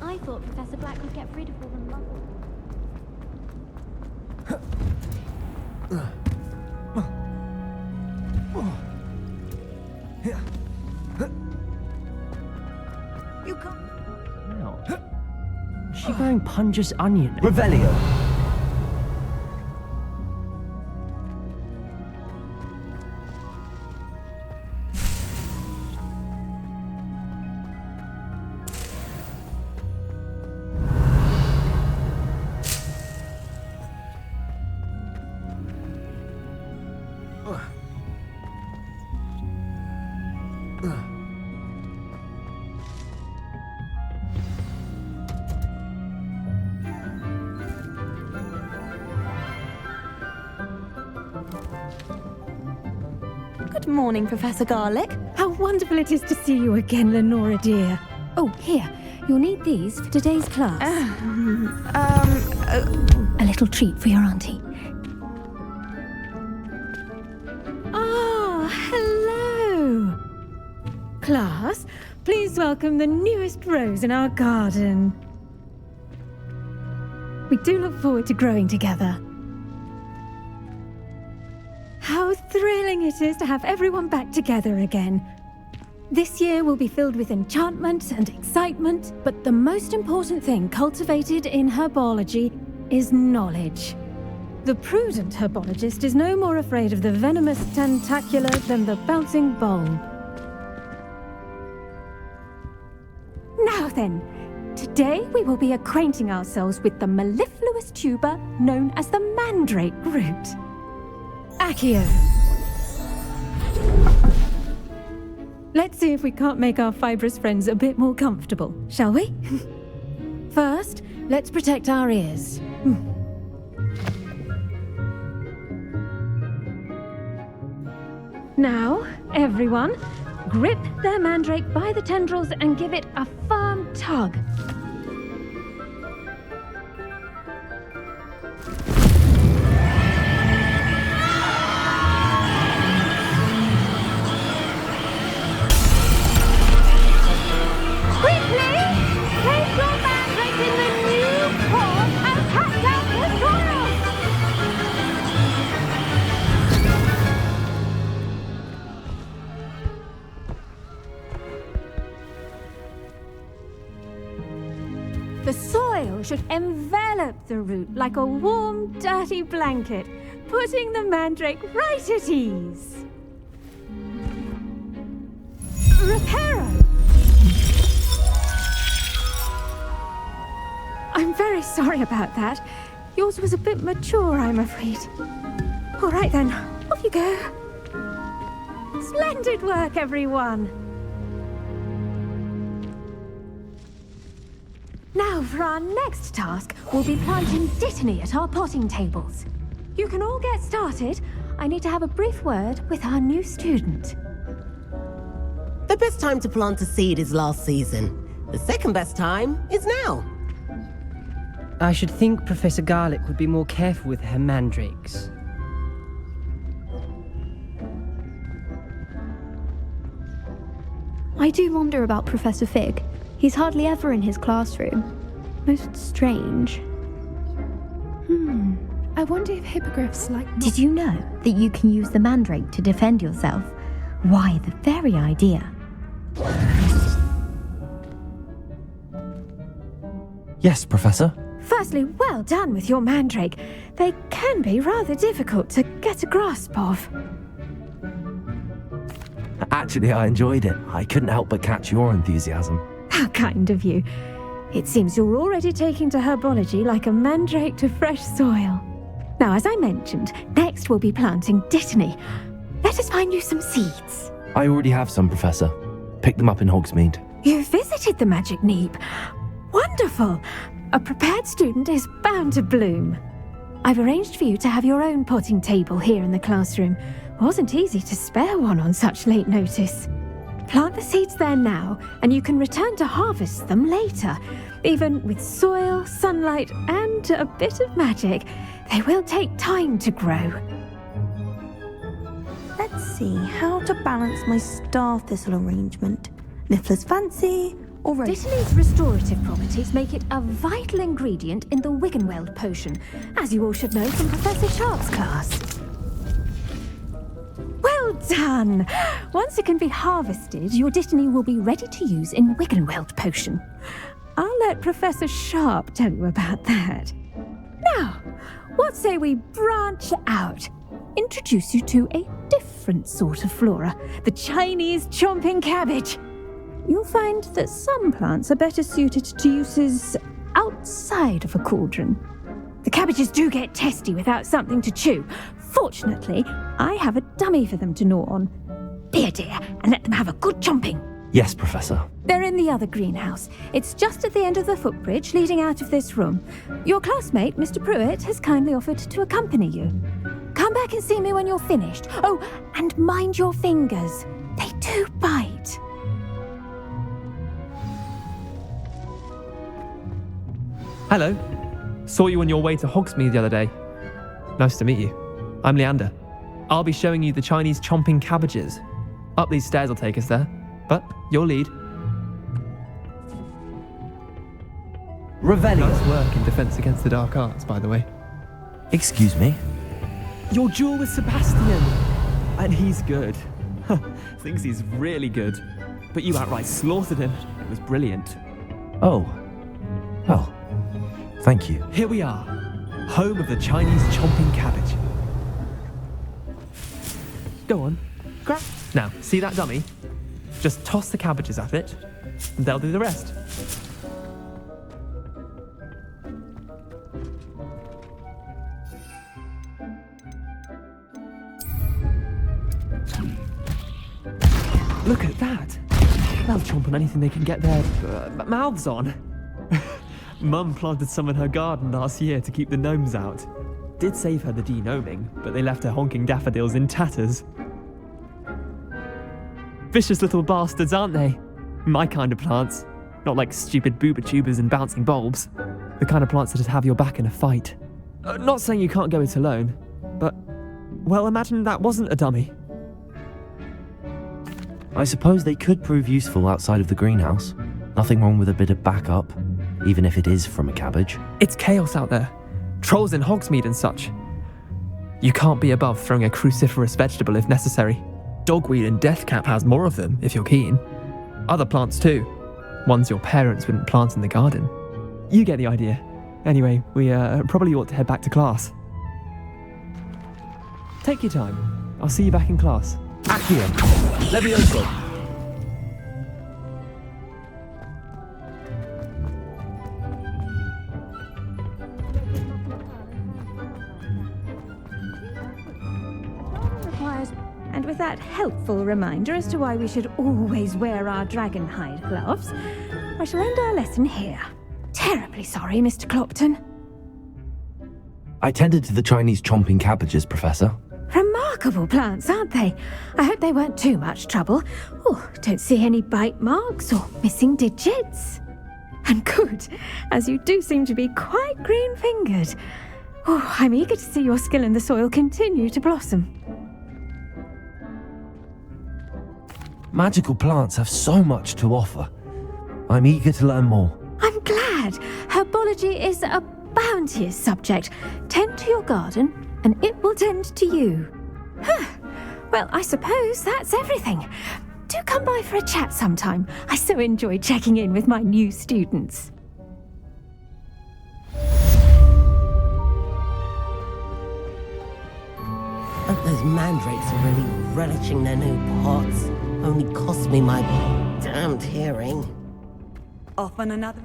[SPEAKER 10] I thought Professor Black would get rid of all the muggles.
[SPEAKER 21] You can't. Wow. Is she wearing Punja's onion?
[SPEAKER 1] Revelio.
[SPEAKER 22] Good morning, Professor Garlick.
[SPEAKER 2] How wonderful it is to see you again, Lenora dear. Oh, here. You'll need these for today's class.
[SPEAKER 10] A little treat for your auntie.
[SPEAKER 2] Ah, hello. Class, please welcome the newest rose in our garden. We do look forward to growing together. How thrilling it is to have everyone back together again. This year will be filled with enchantment and excitement, but the most important thing cultivated in herbology is knowledge. The prudent herbologist is no more afraid of the venomous tentacula than the bouncing bulb. Now then, today we will be acquainting ourselves with the mellifluous tuber known as the mandrake root. Accio. Let's see if we can't make our fibrous friends a bit more comfortable, shall we? First, let's protect our ears. Now, everyone, grip their mandrake by the tendrils and give it a firm tug. The soil should envelop the root like a warm, dirty blanket, putting the mandrake right at ease. Reparo! I'm very sorry about that. Yours was a bit mature, I'm afraid. All right then, off you go. Splendid work, everyone! Now, for our next task, we'll be planting Dittany at our potting tables. You can all get started. I need to have a brief word with our new student.
[SPEAKER 23] The best time to plant a seed is last season. The second best time is now.
[SPEAKER 21] I should think Professor Garlick would be more careful with her mandrakes.
[SPEAKER 8] I do wonder about Professor Fig. He's hardly ever in his classroom. Most strange.
[SPEAKER 24] I wonder if hippogriffs like...
[SPEAKER 10] Did you know that you can use the mandrake to defend yourself? Why, the very idea.
[SPEAKER 1] Yes, Professor.
[SPEAKER 2] Firstly, well done with your mandrake. They can be rather difficult to get a grasp of.
[SPEAKER 1] Actually, I enjoyed it. I couldn't help but catch your enthusiasm.
[SPEAKER 2] How kind of you. It seems you're already taking to herbology like a mandrake to fresh soil. Now, as I mentioned, next we'll be planting Dittany. Let us find you some seeds.
[SPEAKER 1] I already have some, Professor. Picked them up in Hogsmeade.
[SPEAKER 2] You visited the Magic Neep. Wonderful. A prepared student is bound to bloom. I've arranged for you to have your own potting table here in the classroom. Wasn't easy to spare one on such late notice. Plant the seeds there now, and you can return to harvest them later. Even with soil, sunlight, and a bit of magic, they will take time to grow.
[SPEAKER 22] Let's see how to balance my star thistle arrangement. Niffler's fancy or
[SPEAKER 2] Dittany's restorative properties make it a vital ingredient in the Wiggenweld potion, as you all should know from Professor Sharp's class. Well done! Once it can be harvested, your Dittany will be ready to use in Wiggenweld potion. I'll let Professor Sharp tell you about that. Now, what say we branch out? Introduce you to a different sort of flora, the Chinese chomping cabbage. You'll find that some plants are better suited to uses outside of a cauldron. The cabbages do get testy without something to chew. Fortunately, I have a dummy for them to gnaw on. Be a dear and let them have a good chomping.
[SPEAKER 1] Yes, Professor.
[SPEAKER 2] They're in the other greenhouse. It's just at the end of the footbridge leading out of this room. Your classmate, Mr. Pruitt, has kindly offered to accompany you. Come back and see me when you're finished. Oh, and mind your fingers. They do bite.
[SPEAKER 4] Hello. Saw you on your way to Hogsmeade the other day. Nice to meet you. I'm Leander. I'll be showing you the Chinese chomping cabbages. Up these stairs will take us there, but your lead.
[SPEAKER 1] Revelio.
[SPEAKER 4] Nice work in Defense Against the Dark Arts, by the way.
[SPEAKER 1] Excuse me?
[SPEAKER 4] Your duel with Sebastian! And he's good. Thinks he's really good. But you outright slaughtered him. It was brilliant.
[SPEAKER 1] Oh. Well, thank you.
[SPEAKER 4] Here we are. Home of the Chinese chomping cabbage. Go on. Grab. Now, see that dummy? Just toss the cabbages at it, and they'll do the rest. Look at that! They'll chomp on anything they can get their mouths on. Mum planted some in her garden last year to keep the gnomes out. Did save her the de-gnoming, but they left her honking daffodils in tatters. Vicious little bastards, aren't they? My kind of plants. Not like stupid booba tubers and bouncing bulbs. The kind of plants that'd have your back in a fight. Not saying you can't go it alone, but, well, imagine that wasn't a dummy.
[SPEAKER 1] I suppose they could prove useful outside of the greenhouse. Nothing wrong with a bit of backup, even if it is from a cabbage.
[SPEAKER 4] It's chaos out there. Trolls in Hogsmeade and such. You can't be above throwing a cruciferous vegetable if necessary. Dogweed and deathcap has more of them, if you're keen. Other plants too. Ones your parents wouldn't plant in the garden. You get the idea. Anyway, we probably ought to head back to class. Take your time. I'll see you back in class.
[SPEAKER 1] Accio! Levioso!
[SPEAKER 2] And with that helpful reminder as to why we should always wear our dragon hide gloves, I shall end our lesson here. Terribly sorry, Mr. Clopton.
[SPEAKER 1] I tended to the Chinese chomping cabbages, Professor.
[SPEAKER 2] Remarkable plants, aren't they? I hope they weren't too much trouble. Oh, don't see any bite marks or missing digits. And good, as you do seem to be quite green-fingered. Oh, I'm eager to see your skill in the soil continue to blossom.
[SPEAKER 1] Magical plants have so much to offer. I'm eager to learn more.
[SPEAKER 2] I'm glad. Herbology is a bounteous subject. Tend to your garden, and it will tend to you. Well, I suppose that's everything. Do come by for a chat sometime. I so enjoy checking in with my new students.
[SPEAKER 23] Hope those mandrakes are really relishing their new pots. Only cost me my damned hearing.
[SPEAKER 5] Off on another...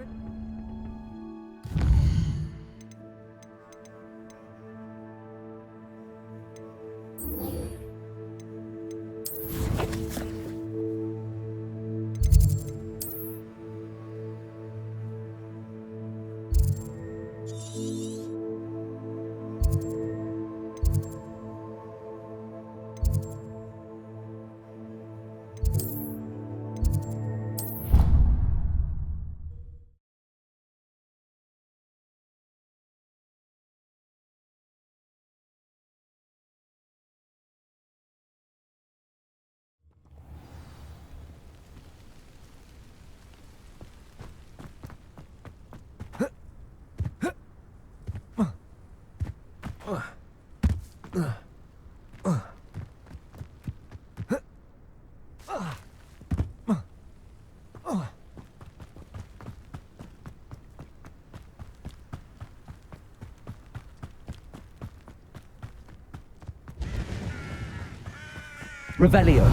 [SPEAKER 1] Revelio.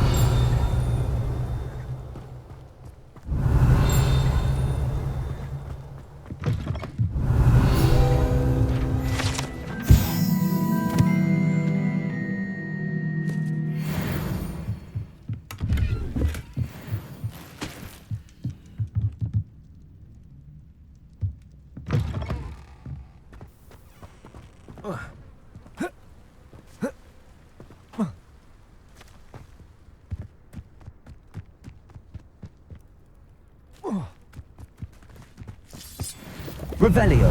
[SPEAKER 1] Revelio.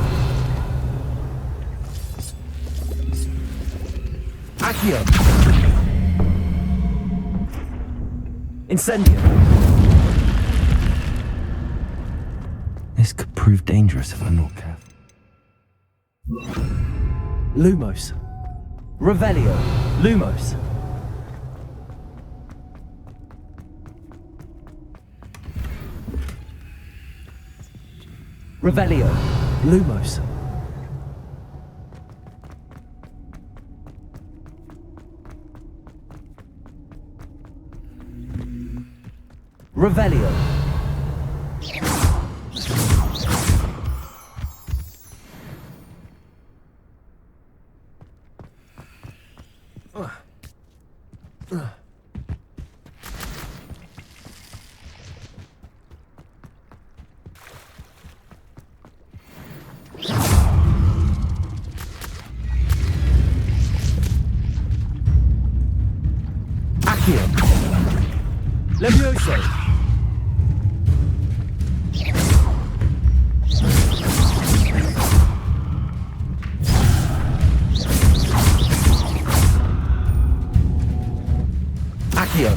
[SPEAKER 1] Accio. Incendio. This could prove dangerous if I'm not careful. Lumos. Revelio. Lumos. Revelio. Lumos. Revelio. Levioso. Accio.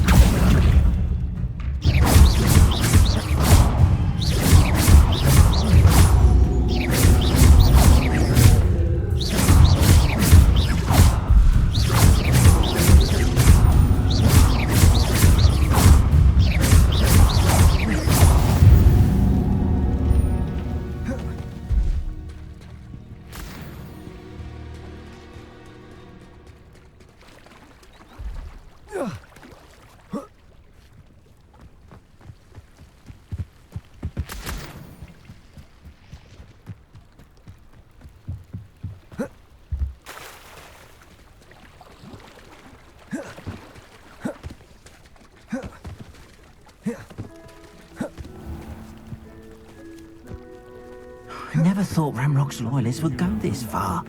[SPEAKER 19] I never thought Ramrock's loyalists would go this far.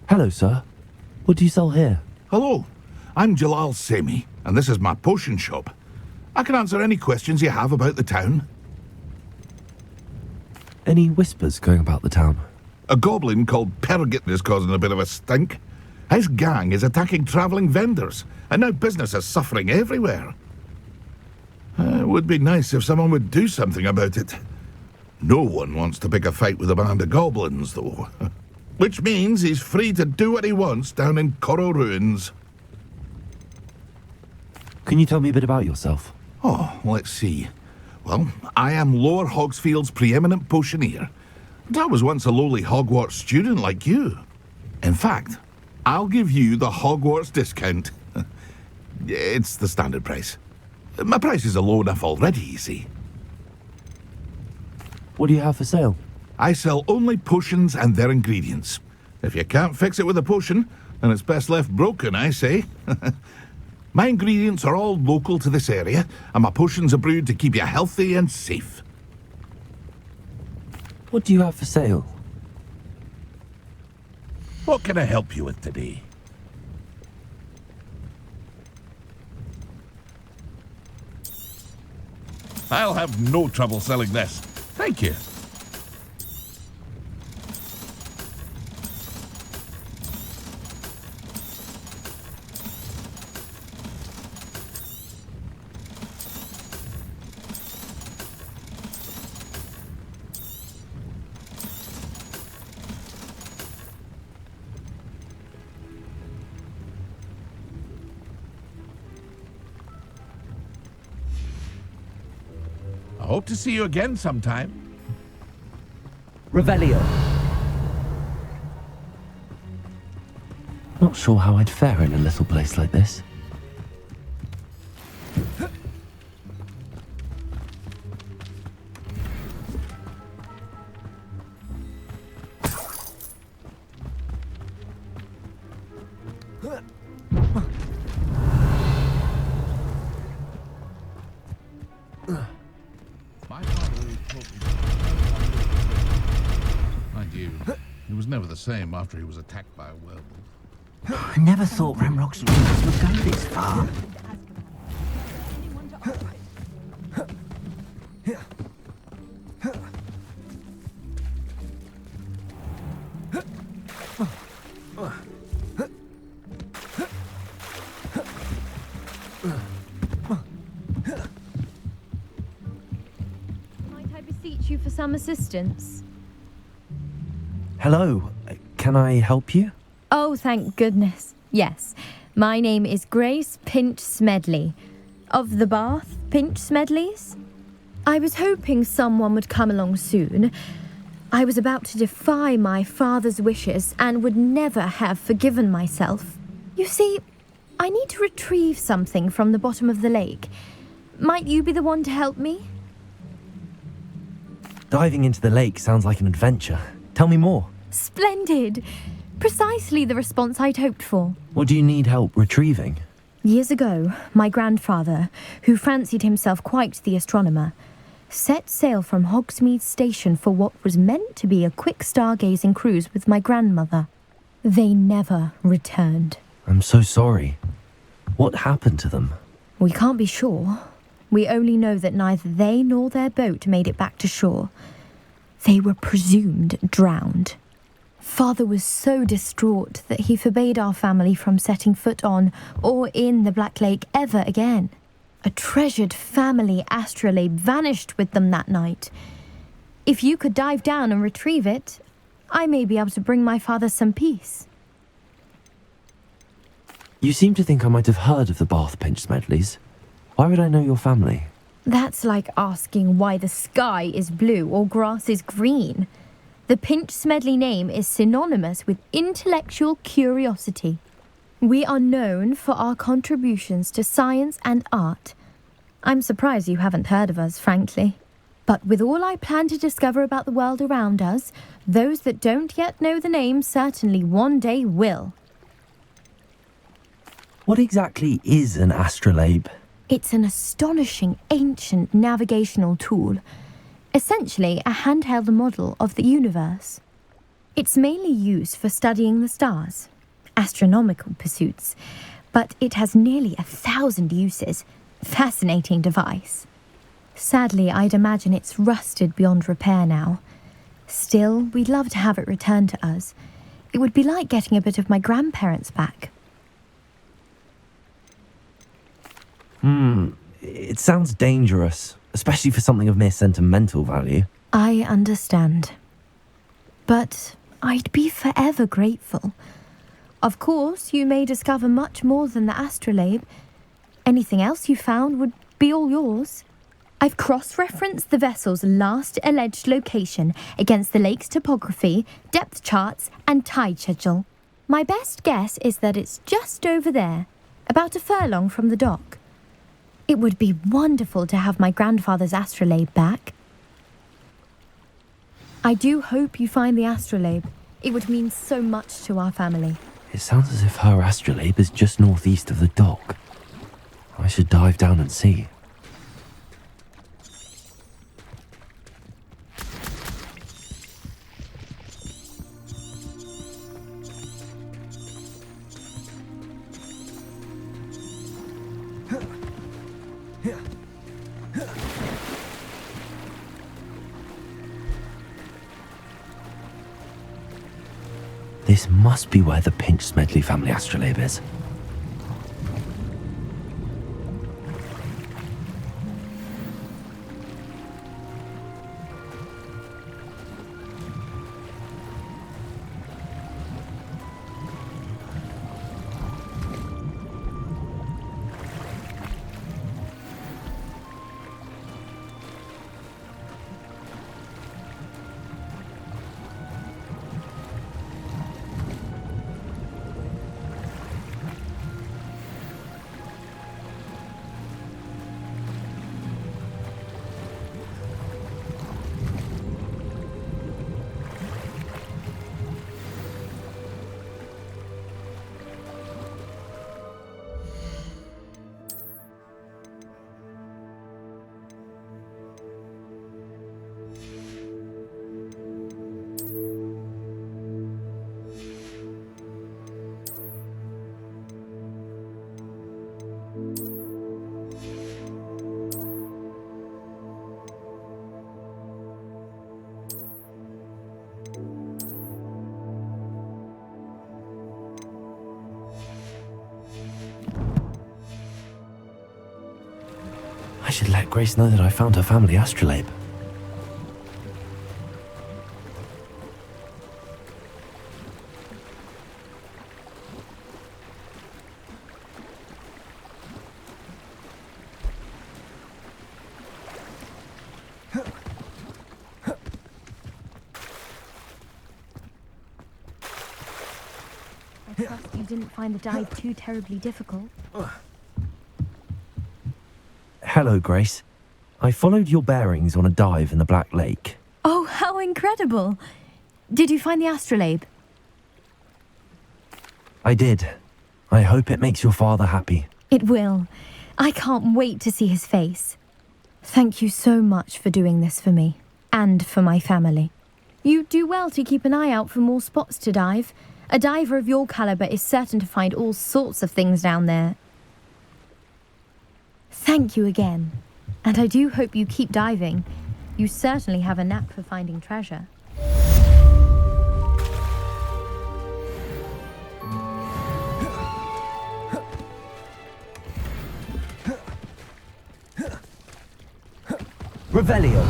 [SPEAKER 1] Hello, sir. What do you sell here?
[SPEAKER 11] Hello, I'm Jalal Semi, and this is my potion shop. I can answer any questions you have about the town.
[SPEAKER 1] Any whispers going about the town?
[SPEAKER 11] A goblin called Pergit is causing a bit of a stink. His gang is attacking travelling vendors, and now business is suffering everywhere. It would be nice if someone would do something about it. No one wants to pick a fight with a band of goblins, though. Which means he's free to do what he wants down in Coral Ruins.
[SPEAKER 1] Can you tell me a bit about yourself?
[SPEAKER 11] Oh, let's see. Well, I am Lower Hogsfield's preeminent potioneer. And I was once a lowly Hogwarts student like you. In fact, I'll give you the Hogwarts discount. It's the standard price. My prices are low enough already, you see.
[SPEAKER 1] What do you have for sale?
[SPEAKER 11] I sell only potions and their ingredients. If you can't fix it with a potion, then it's best left broken, I say. My ingredients are all local to this area, and my potions are brewed to keep you healthy and safe.
[SPEAKER 1] What do you have for sale?
[SPEAKER 11] What can I help you with today? I'll have no trouble selling this. Thank you. I hope to see you again sometime.
[SPEAKER 1] Revelio. Not sure how I'd fare in a little place like this.
[SPEAKER 11] Mind you, he was never the same after he was attacked by a werewolf.
[SPEAKER 3] I never thought Ramrock's roots would go this far.
[SPEAKER 10] Might I beseech you for some assistance?
[SPEAKER 1] Hello, can I help you?
[SPEAKER 10] Oh, thank goodness. Yes. My name is Grace Pinch Smedley. Of the Bath Pinch Smedleys? I was hoping someone would come along soon. I was about to defy my father's wishes and would never have forgiven myself. You see, I need to retrieve something from the bottom of the lake. Might you be the one to help me?
[SPEAKER 1] Diving into the lake sounds like an adventure. Tell me more.
[SPEAKER 10] Splendid! Precisely the response I'd hoped for.
[SPEAKER 1] What do you need help retrieving?
[SPEAKER 10] Years ago, my grandfather, who fancied himself quite the astronomer, set sail from Hogsmeade Station for what was meant to be a quick stargazing cruise with my grandmother. They never returned.
[SPEAKER 1] I'm so sorry. What happened to them?
[SPEAKER 10] We can't be sure. We only know that neither they nor their boat made it back to shore. They were presumed drowned. Father was so distraught that he forbade our family from setting foot on or in the Black Lake ever again. A treasured family astrolabe vanished with them that night. If you could dive down and retrieve it, I may be able to bring my father some peace.
[SPEAKER 1] You seem to think I might have heard of the Bath Pinch Smedleys. Why would I know your family?
[SPEAKER 10] That's like asking why the sky is blue or grass is green. The Pinch Smedley name is synonymous with intellectual curiosity. We are known for our contributions to science and art. I'm surprised you haven't heard of us, frankly. But with all I plan to discover about the world around us, those that don't yet know the name certainly one day will.
[SPEAKER 1] What exactly is an astrolabe?
[SPEAKER 10] It's an astonishing ancient navigational tool. Essentially a handheld model of the universe. It's mainly used for studying the stars, astronomical pursuits, but it has nearly 1,000 uses. Fascinating device. Sadly, I'd imagine it's rusted beyond repair now. Still, we'd love to have it returned to us. It would be like getting a bit of my grandparents back.
[SPEAKER 1] It sounds dangerous, especially for something of mere sentimental value.
[SPEAKER 10] I understand. But I'd be forever grateful. Of course, you may discover much more than the astrolabe. Anything else you found would be all yours. I've cross-referenced the vessel's last alleged location against the lake's topography, depth charts, and tide schedule. My best guess is that it's just over there, about a furlong from the dock. It would be wonderful to have my grandfather's astrolabe back. I do hope you find the astrolabe. It would mean so much to our family.
[SPEAKER 1] It sounds as if her astrolabe is just northeast of the dock. I should dive down and see. This must be where the Pinch Smedley family astrolabe is. I should let Grace know that I found her family astrolabe.
[SPEAKER 10] I trust you didn't find the dive too terribly difficult.
[SPEAKER 1] Hello, Grace. I followed your bearings on a dive in the Black Lake.
[SPEAKER 10] Oh, how incredible! Did you find the astrolabe?
[SPEAKER 1] I did. I hope it makes your father happy.
[SPEAKER 10] It will. I can't wait to see his face. Thank you so much for doing this for me, and for my family. You do well to keep an eye out for more spots to dive. A diver of your caliber is certain to find all sorts of things down there. Thank you again. And I do hope you keep diving. You certainly have a knack for finding treasure.
[SPEAKER 1] Revelio.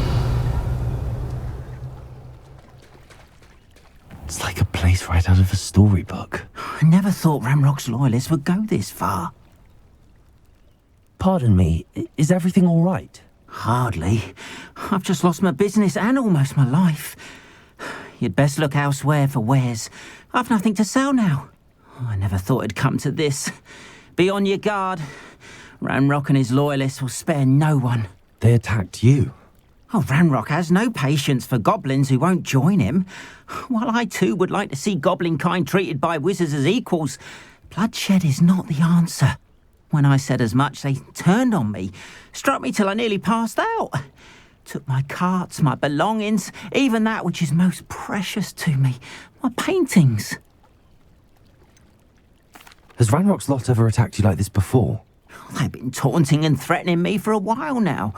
[SPEAKER 1] It's like a place right out of a storybook.
[SPEAKER 5] I never thought Ranrock's loyalists would go this far.
[SPEAKER 1] Pardon me, is everything all right?
[SPEAKER 5] Hardly. I've just lost my business and almost my life. You'd best look elsewhere for wares. I've nothing to sell now. I never thought it'd come to this. Be on your guard. Ranrock and his loyalists will spare no one.
[SPEAKER 1] They attacked you.
[SPEAKER 5] Oh, Ranrock has no patience for goblins who won't join him. While I too would like to see goblin kind treated by wizards as equals, bloodshed is not the answer. When I said as much, they turned on me, struck me till I nearly passed out. Took my carts, my belongings, even that which is most precious to me, my paintings.
[SPEAKER 1] Has Ranrock's lot ever attacked you like this before?
[SPEAKER 5] They've been taunting and threatening me for a while now,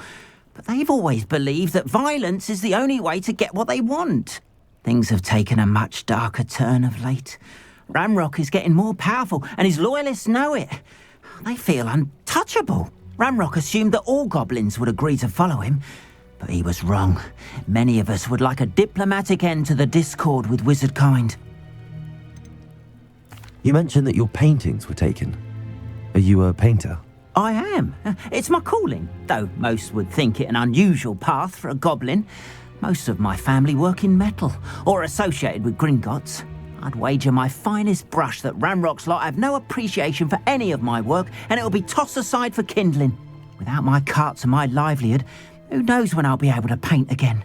[SPEAKER 5] but they've always believed that violence is the only way to get what they want. Things have taken a much darker turn of late. Ranrock is getting more powerful, and his loyalists know it. They feel untouchable. Ranrock assumed that all goblins would agree to follow him, but he was wrong. Many of us would like a diplomatic end to the discord with wizard kind.
[SPEAKER 1] You mentioned that your paintings were taken. Are you a painter?
[SPEAKER 5] I am. It's my calling, though most would think it an unusual path for a goblin. Most of my family work in metal, or associated with Gringotts. I'd wager my finest brush that Ranrock's lot have no appreciation for any of my work, and it'll be tossed aside for kindling. Without my carts and my livelihood, who knows when I'll be able to paint again.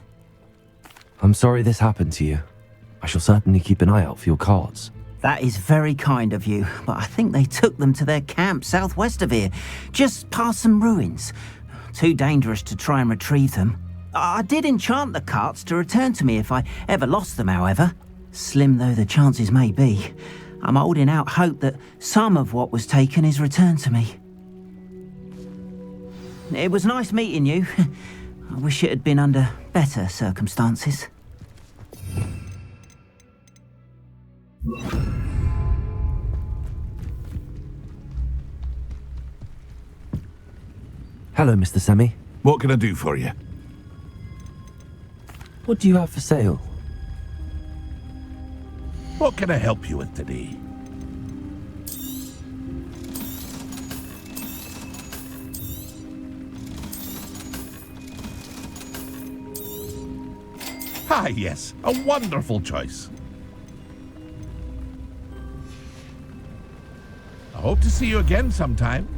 [SPEAKER 1] I'm sorry this happened to you. I shall certainly keep an eye out for your carts.
[SPEAKER 5] That is very kind of you, but I think they took them to their camp southwest of here, just past some ruins. Too dangerous to try and retrieve them. I did enchant the carts to return to me if I ever lost them, however. Slim though the chances may be, I'm holding out hope that some of what was taken is returned to me. It was nice meeting you. I wish it had been under better circumstances.
[SPEAKER 1] Hello, Mr. Semi.
[SPEAKER 11] What can I do for you?
[SPEAKER 1] What do you have for sale?
[SPEAKER 11] What can I help you with today? Ah, yes, a wonderful choice. I hope to see you again sometime.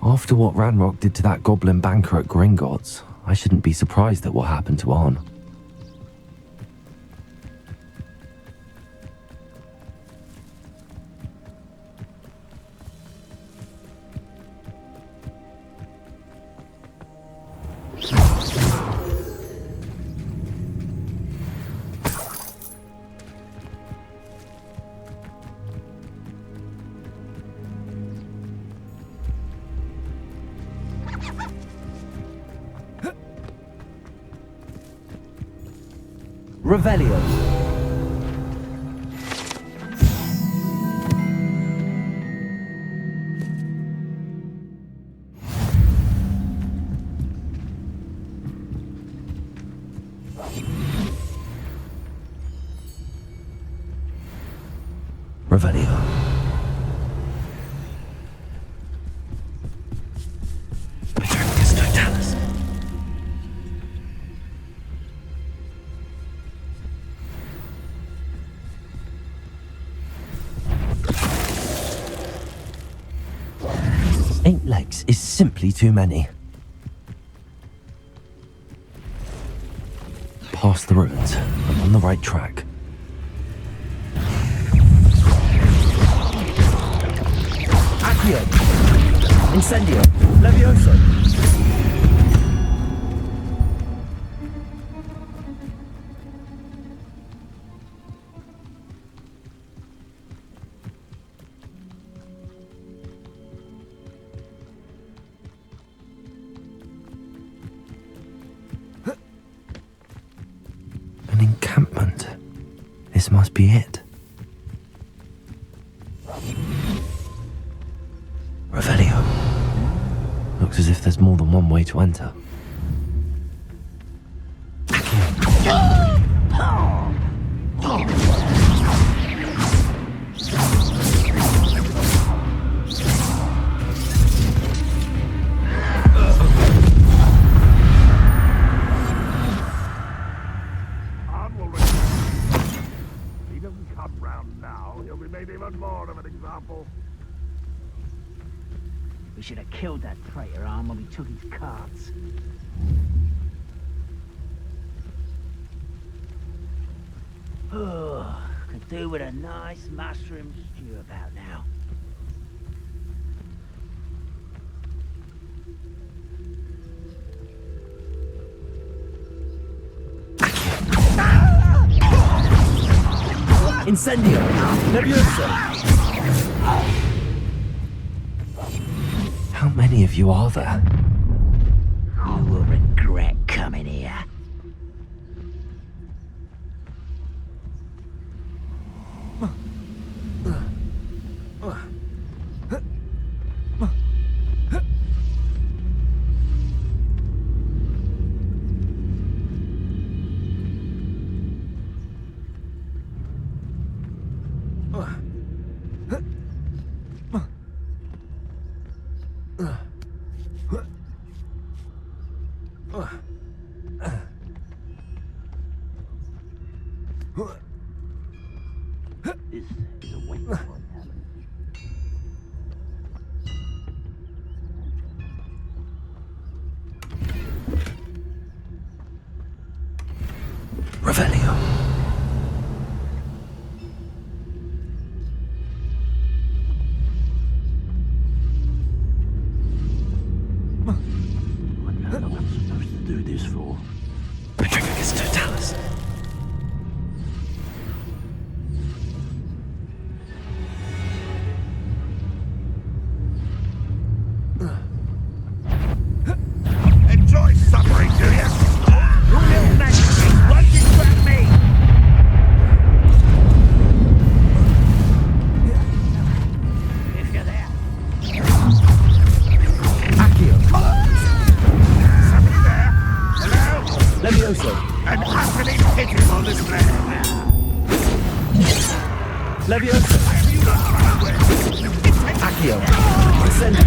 [SPEAKER 1] After what Ranrock did to that goblin banker at Gringotts, I shouldn't be surprised at what happened to Arn. Revelio. Revelio. Paternicus Totalis. Eight legs is simply too many. Past the ruins. I'm on the right track. Accio! Incendio! Levioso! An encampment. This must be it. Revelio. Looks as if there's more than one way to enter.
[SPEAKER 11] He doesn't come round now. He'll be made even more of an example.
[SPEAKER 5] We should have killed that traitor Arm when we took his carts. Oh, could do with a nice mushroom stew about now.
[SPEAKER 1] Incendio! Levioso! How many of you are there?
[SPEAKER 5] You will regret coming here.
[SPEAKER 6] This is a waste of time.
[SPEAKER 1] Revelio.
[SPEAKER 6] What the hell am I supposed to do this for?
[SPEAKER 1] Petrificus Totalis.
[SPEAKER 11] Enjoy suffering, do you? Who knew next? Right you grab me! If you're there.
[SPEAKER 1] Accio.
[SPEAKER 11] Somebody there? Hello?
[SPEAKER 1] Levioso.
[SPEAKER 11] An utterly pitiful display.
[SPEAKER 1] Levioso.
[SPEAKER 11] Have you not run away?
[SPEAKER 1] Accio. Incendio.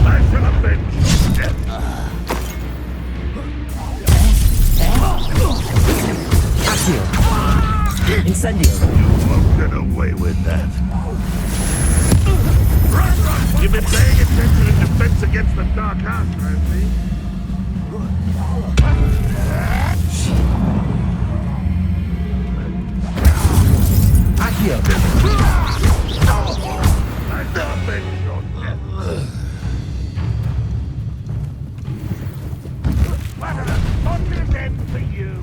[SPEAKER 11] I shall avenge your death.
[SPEAKER 1] Accio. Incendio.
[SPEAKER 11] You won't get away with that. Run! You've been paying attention in defense against the Dark Arts, I see.
[SPEAKER 1] Accio.
[SPEAKER 11] I shall avenge your death. What an unfortunate end for you.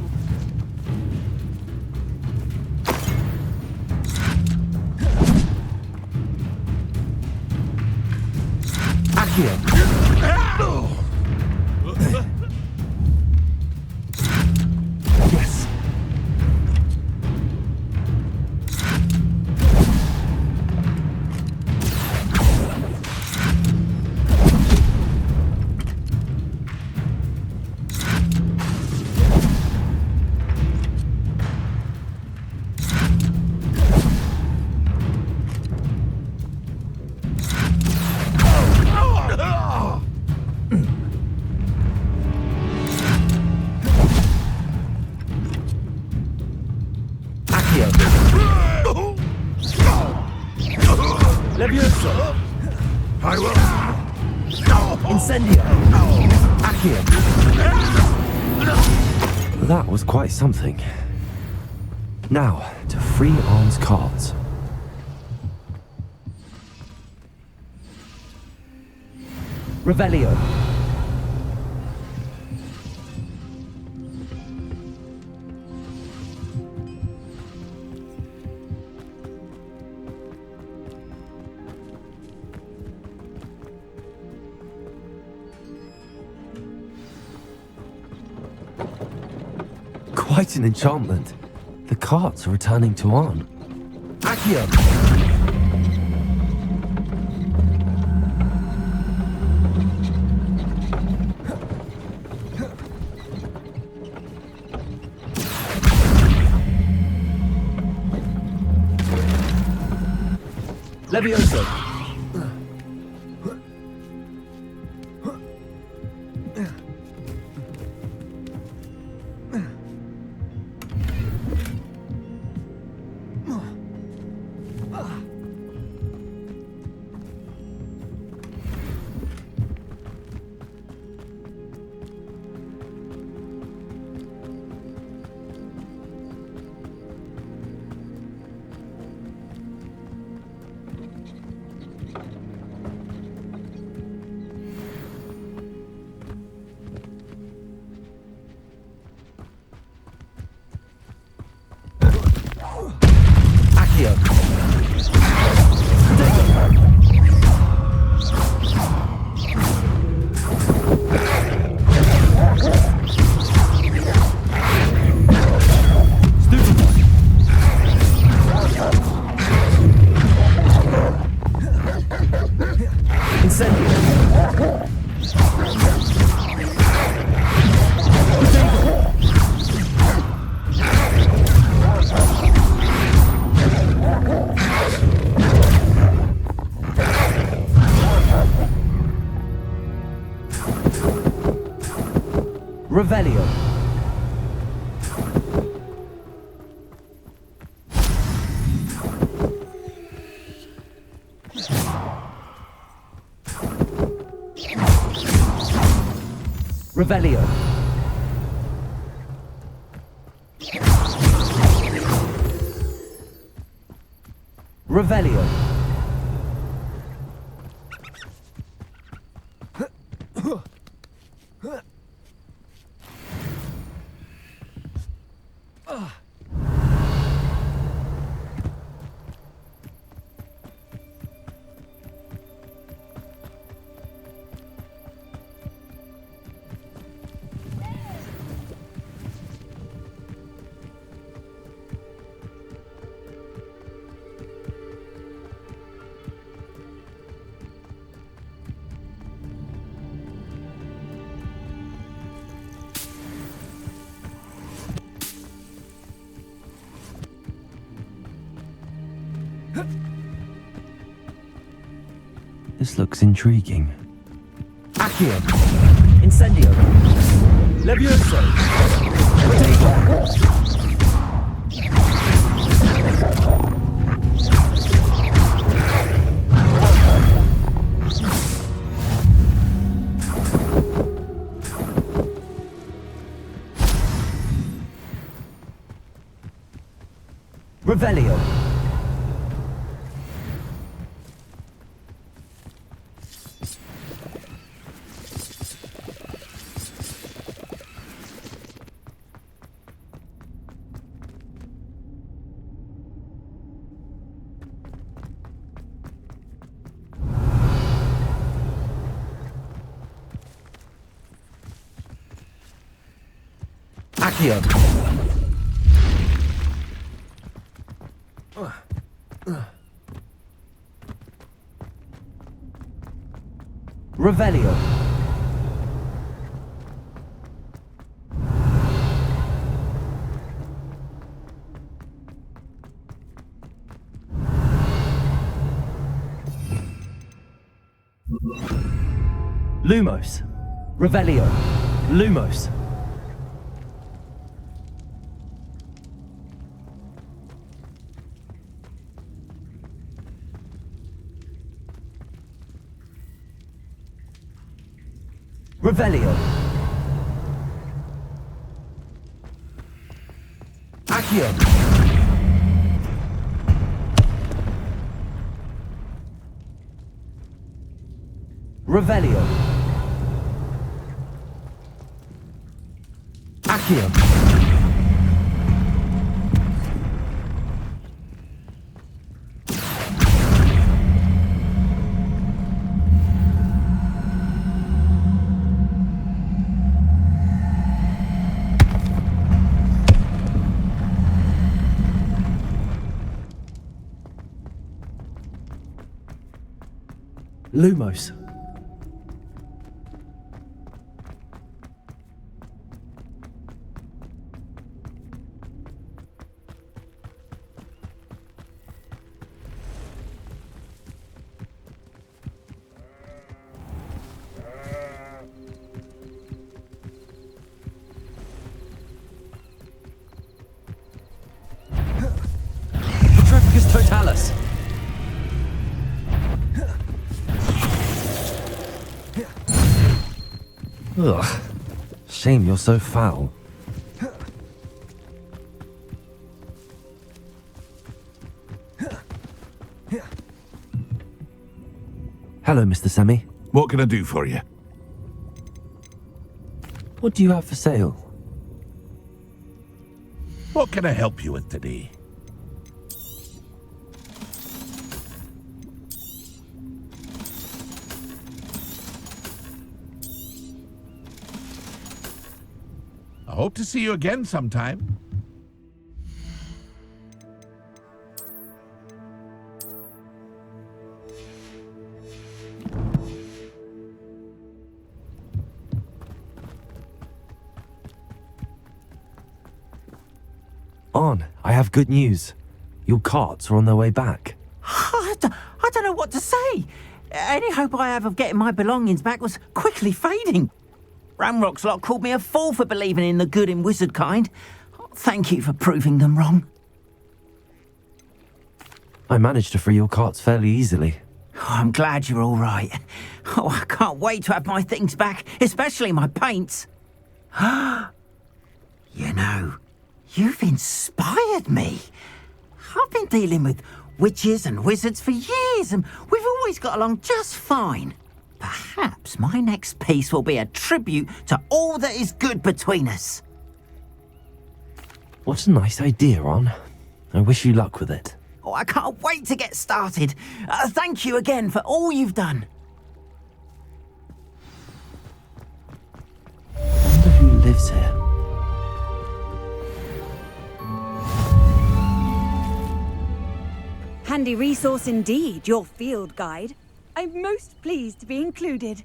[SPEAKER 1] Accio. Yes. Levioso.
[SPEAKER 11] I will.
[SPEAKER 1] Incendio. Accio. That was quite something. Now, to free Arm's cards. Revelio. Quite an enchantment. The carts are returning to Arn. Accio. Levioso. Revelio. Revelio. This looks intriguing. Accio! Incendio! Levioso! Protego! Revelio! Accio! Revelio! Lumos! Revelio! Lumos! Revelio! Accio! Revelio! Accio! Lumos. Petrificus totalis. Ugh. Shame you're so foul. Hello, Mr. Semi.
[SPEAKER 11] What can I do for you?
[SPEAKER 1] What do you have for sale?
[SPEAKER 11] What can I help you with today? I hope to see you again sometime.
[SPEAKER 1] On, I have good news. Your carts are on their way back.
[SPEAKER 5] I don't know what to say. Any hope I have of getting my belongings back was quickly fading. Ramrock's lot called me a fool for believing in the good in wizard kind. thank you for proving them wrong.
[SPEAKER 1] I managed to free your carts fairly easily.
[SPEAKER 5] Oh, I'm glad you're all right. Oh, I can't wait to have my things back, especially my paints. You know, you've inspired me. I've been dealing with witches and wizards for years, and we've always got along just fine. Perhaps my next piece will be a tribute to all that is good between us.
[SPEAKER 1] What a nice idea, Ron. I wish you luck with it.
[SPEAKER 5] Oh, I can't wait to get started. Thank you again for all you've done.
[SPEAKER 1] I wonder who lives here.
[SPEAKER 13] Handy resource indeed, your field guide. I'm most pleased to be included.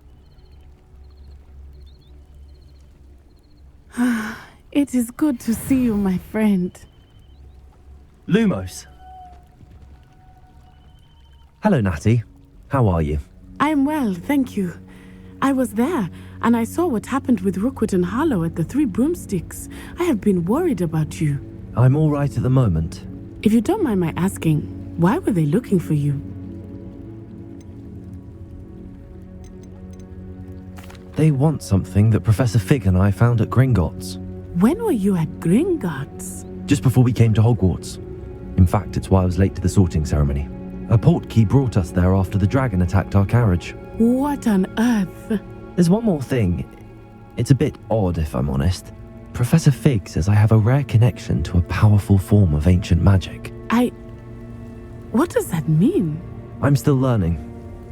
[SPEAKER 7] It is good to see you, my friend.
[SPEAKER 1] Lumos. Hello, Natty. How are you?
[SPEAKER 7] I'm well, thank you. I was there, and I saw what happened with Rookwood and Harlow at the Three Broomsticks. I have been worried about you.
[SPEAKER 1] I'm all right at the moment.
[SPEAKER 7] If you don't mind my asking, why were they looking for you?
[SPEAKER 1] They want something that Professor Fig and I found at Gringotts.
[SPEAKER 7] When were you at Gringotts?
[SPEAKER 1] Just before we came to Hogwarts. In fact, it's why I was late to the sorting ceremony. A portkey brought us there after the dragon attacked our carriage.
[SPEAKER 7] What on earth?
[SPEAKER 1] There's one more thing. It's a bit odd, if I'm honest. Professor Fig says I have a rare connection to a powerful form of ancient magic.
[SPEAKER 7] What does that mean?
[SPEAKER 1] I'm still learning,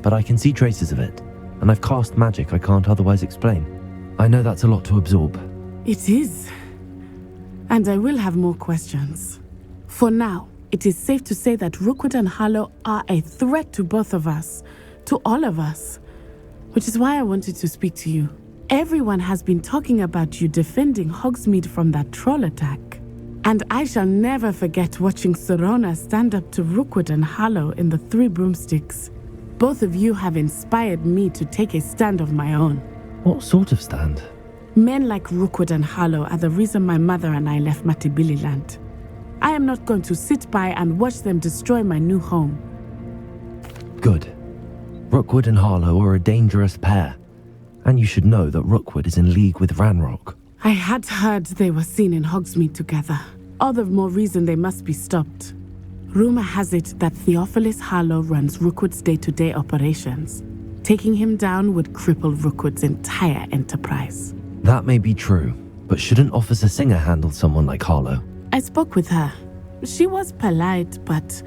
[SPEAKER 1] but I can see traces of it, and I've cast magic I can't otherwise explain. I know that's a lot to absorb.
[SPEAKER 7] It is. And I will have more questions. For now, it is safe to say that Rookwood and Harlow are a threat to both of us, to all of us, which is why I wanted to speak to you. Everyone has been talking about you defending Hogsmeade from that troll attack. And I shall never forget watching Serona stand up to Rookwood and Harlow in the Three Broomsticks. Both of you have inspired me to take a stand of my own.
[SPEAKER 1] What sort of stand?
[SPEAKER 7] Men like Rookwood and Harlow are the reason my mother and I left Matabeleland. I am not going to sit by and watch them destroy my new home.
[SPEAKER 1] Good. Rookwood and Harlow are a dangerous pair. And you should know that Rookwood is in league with Ranrock.
[SPEAKER 7] I had heard they were seen in Hogsmeade together. All the more reason they must be stopped. Rumor has it that Theophilus Harlow runs Rookwood's day-to-day operations. Taking him down would cripple Rookwood's entire enterprise.
[SPEAKER 1] That may be true, but shouldn't Officer Singer handle someone like Harlow?
[SPEAKER 7] I spoke with her. She was polite, but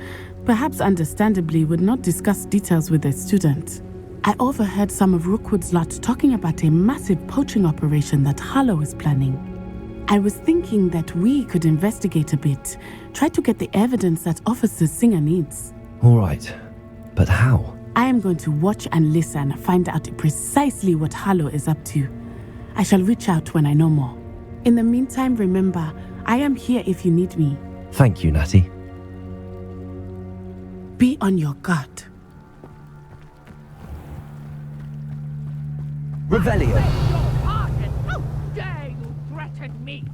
[SPEAKER 7] perhaps understandably would not discuss details with a student. I overheard some of Rookwood's lot talking about a massive poaching operation that Harlow is planning. I was thinking that we could investigate a bit, try to get the evidence that Officer Singer needs.
[SPEAKER 1] All right, but how?
[SPEAKER 7] I am going to watch and listen, find out precisely what Harlow is up to. I shall reach out when I know more. In the meantime, remember, I am here if you need me.
[SPEAKER 1] Thank you, Natty.
[SPEAKER 7] Be on your guard.
[SPEAKER 1] Revelio.
[SPEAKER 18] How dare you threaten me?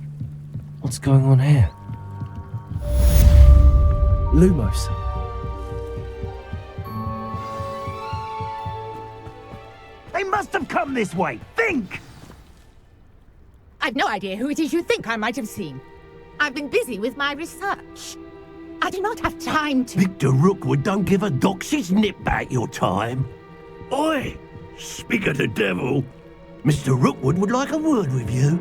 [SPEAKER 1] What's going on here? Lumos.
[SPEAKER 14] They must have come this way. Think!
[SPEAKER 18] I've no idea who it is you think I might have seen. I've been busy with my research. I do not have time to...
[SPEAKER 6] Victor Rookwood don't give a doxy's nip back your time. Oi! Speak of the devil. Mr. Rookwood would like a word with you.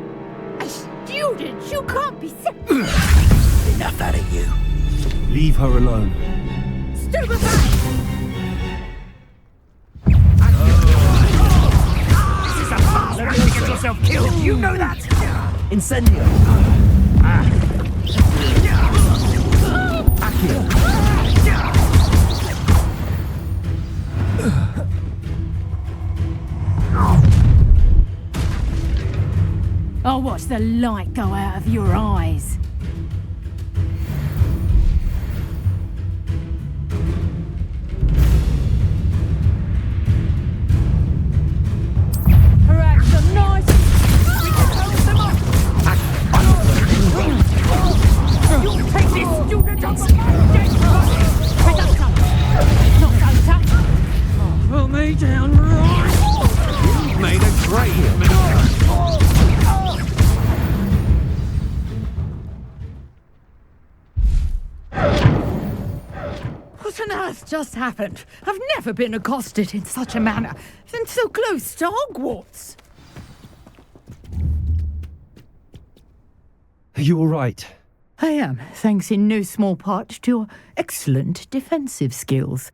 [SPEAKER 18] A student? You can't be...
[SPEAKER 6] Enough out of you.
[SPEAKER 1] Leave her alone.
[SPEAKER 18] Stupefy!
[SPEAKER 6] This is a fast way to get yourself killed. You know that?
[SPEAKER 1] Incendio.
[SPEAKER 2] I'll watch the light go out of your eyes.
[SPEAKER 18] Perhaps a nice... We can hold them off! earth just happened? I've never been accosted in such a manner, and so close to Hogwarts.
[SPEAKER 1] Are you all right?
[SPEAKER 18] I am, thanks in no small part to your excellent defensive skills.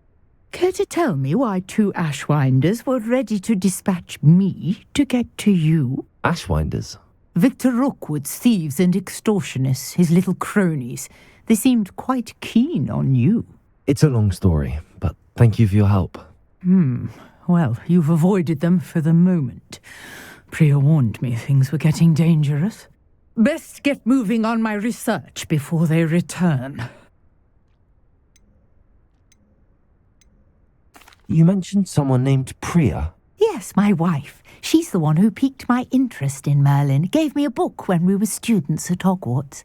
[SPEAKER 18] Care to tell me why 2 Ashwinders were ready to dispatch me to get to you?
[SPEAKER 1] Ashwinders?
[SPEAKER 18] Victor Rookwood's thieves and extortionists, his little cronies. They seemed quite keen on you.
[SPEAKER 1] It's a long story, but thank you for your help.
[SPEAKER 18] Well, you've avoided them for the moment. Priya warned me things were getting dangerous. Best get moving on my research before they return.
[SPEAKER 1] You mentioned someone named Priya.
[SPEAKER 18] Yes, my wife. She's the one who piqued my interest in Merlin, gave me a book when we were students at Hogwarts.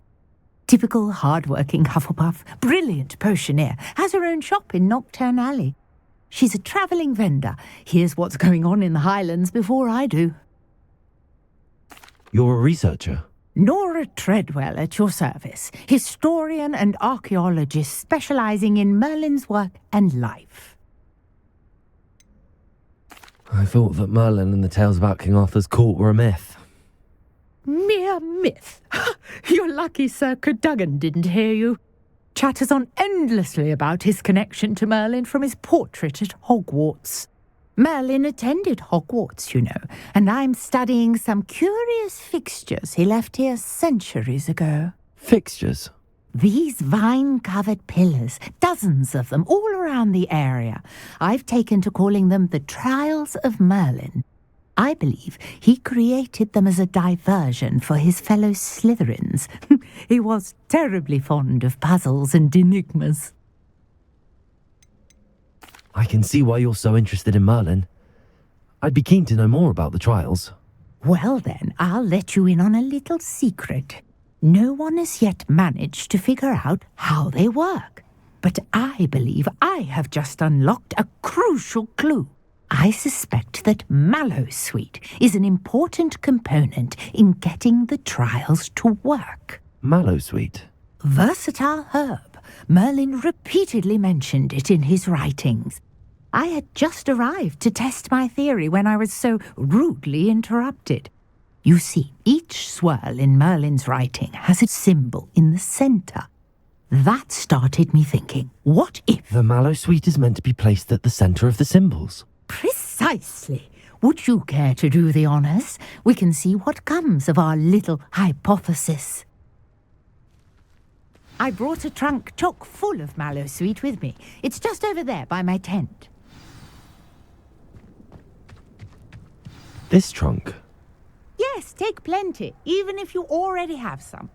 [SPEAKER 18] Typical hard-working Hufflepuff, brilliant potioneer, has her own shop in Knockturn Alley. She's a travelling vendor, hears what's going on in the Highlands before I do.
[SPEAKER 1] You're a researcher?
[SPEAKER 18] Nora Treadwell at your service, historian and archaeologist specialising in Merlin's work and life.
[SPEAKER 1] I thought that Merlin and the tales about King Arthur's court were a myth.
[SPEAKER 18] Mere myth. You're lucky Sir Cadogan didn't hear you. Chatters on endlessly about his connection to Merlin from his portrait at Hogwarts. Merlin attended Hogwarts, you know, and I'm studying some curious fixtures he left here centuries ago.
[SPEAKER 1] Fixtures?
[SPEAKER 18] These vine-covered pillars, dozens of them, all around the area. I've taken to calling them the Trials of Merlin. I believe he created them as a diversion for his fellow Slytherins. He was terribly fond of puzzles and enigmas.
[SPEAKER 1] I can see why you're so interested in Merlin. I'd be keen to know more about the trials.
[SPEAKER 18] Well then, I'll let you in on a little secret. No one has yet managed to figure out how they work. But I believe I have just unlocked a crucial clue. I suspect that Mallowsweet is an important component in getting the trials to work.
[SPEAKER 1] Mallowsweet?
[SPEAKER 18] Versatile herb. Merlin repeatedly mentioned it in his writings. I had just arrived to test my theory when I was so rudely interrupted. You see, each swirl in Merlin's writing has a symbol in the centre. That started me thinking, what if...
[SPEAKER 1] The Mallowsweet is meant to be placed at the centre of the symbols.
[SPEAKER 18] Precisely. Would you care to do the honours? We can see what comes of our little hypothesis. I brought a trunk chock full of Mallowsweet with me. It's just over there by my tent.
[SPEAKER 1] This trunk?
[SPEAKER 18] Yes, take plenty, even if you already have some.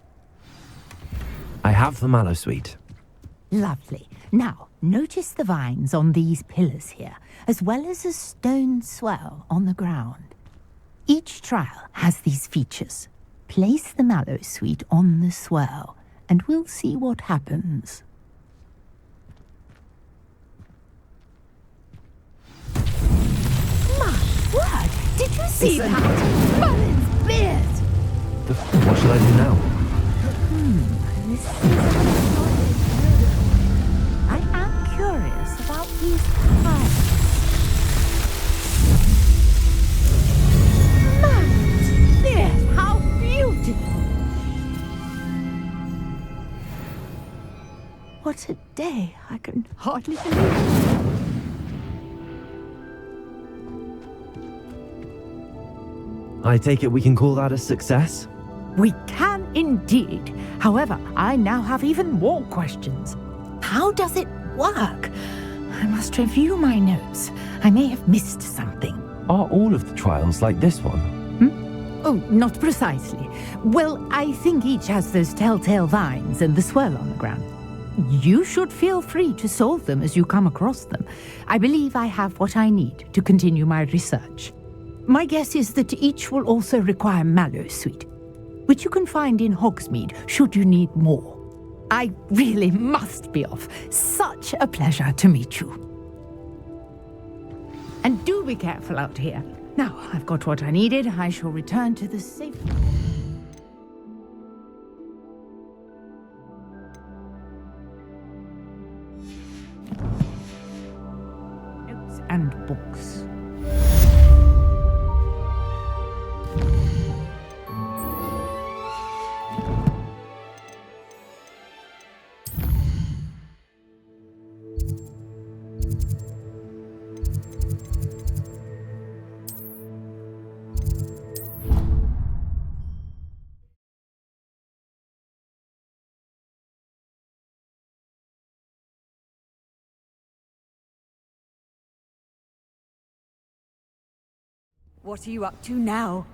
[SPEAKER 1] I have the Mallowsweet.
[SPEAKER 18] Lovely. Now, notice the vines on these pillars here, as well as a stone swell on the ground. Each trial has these features. Place the Mallowsweet on the swell, and we'll see what happens. My word! Did you see that? Merlin's beard!
[SPEAKER 1] What shall I do now?
[SPEAKER 18] This is I am curious about these eyes. Merlin's beard! How beautiful! What a day! I can hardly believe it.
[SPEAKER 1] I take it we can call that a success?
[SPEAKER 18] We can indeed. However, I now have even more questions. How does it work? I must review my notes. I may have missed something.
[SPEAKER 1] Are all of the trials like this one?
[SPEAKER 18] Oh, not precisely. Well, I think each has those telltale vines and the swirl on the ground. You should feel free to solve them as you come across them. I believe I have what I need to continue my research. My guess is that each will also require Mallowsweet, which you can find in Hogsmeade should you need more. I really must be off. Such a pleasure to meet you. And do be careful out here. Now, I've got what I needed. I shall return to the safe...
[SPEAKER 19] and books.
[SPEAKER 13] What are you up to now?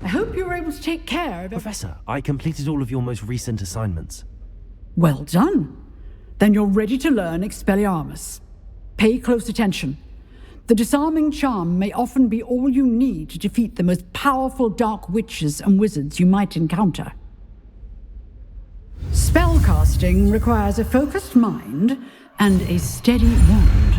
[SPEAKER 12] I hope you were able to take care of
[SPEAKER 1] Professor, I completed all of your most recent assignments.
[SPEAKER 12] Well done. Then you're ready to learn Expelliarmus. Pay close attention. The disarming charm may often be all you need to defeat the most powerful dark witches and wizards you might encounter. Spellcasting requires a focused mind and a steady wand.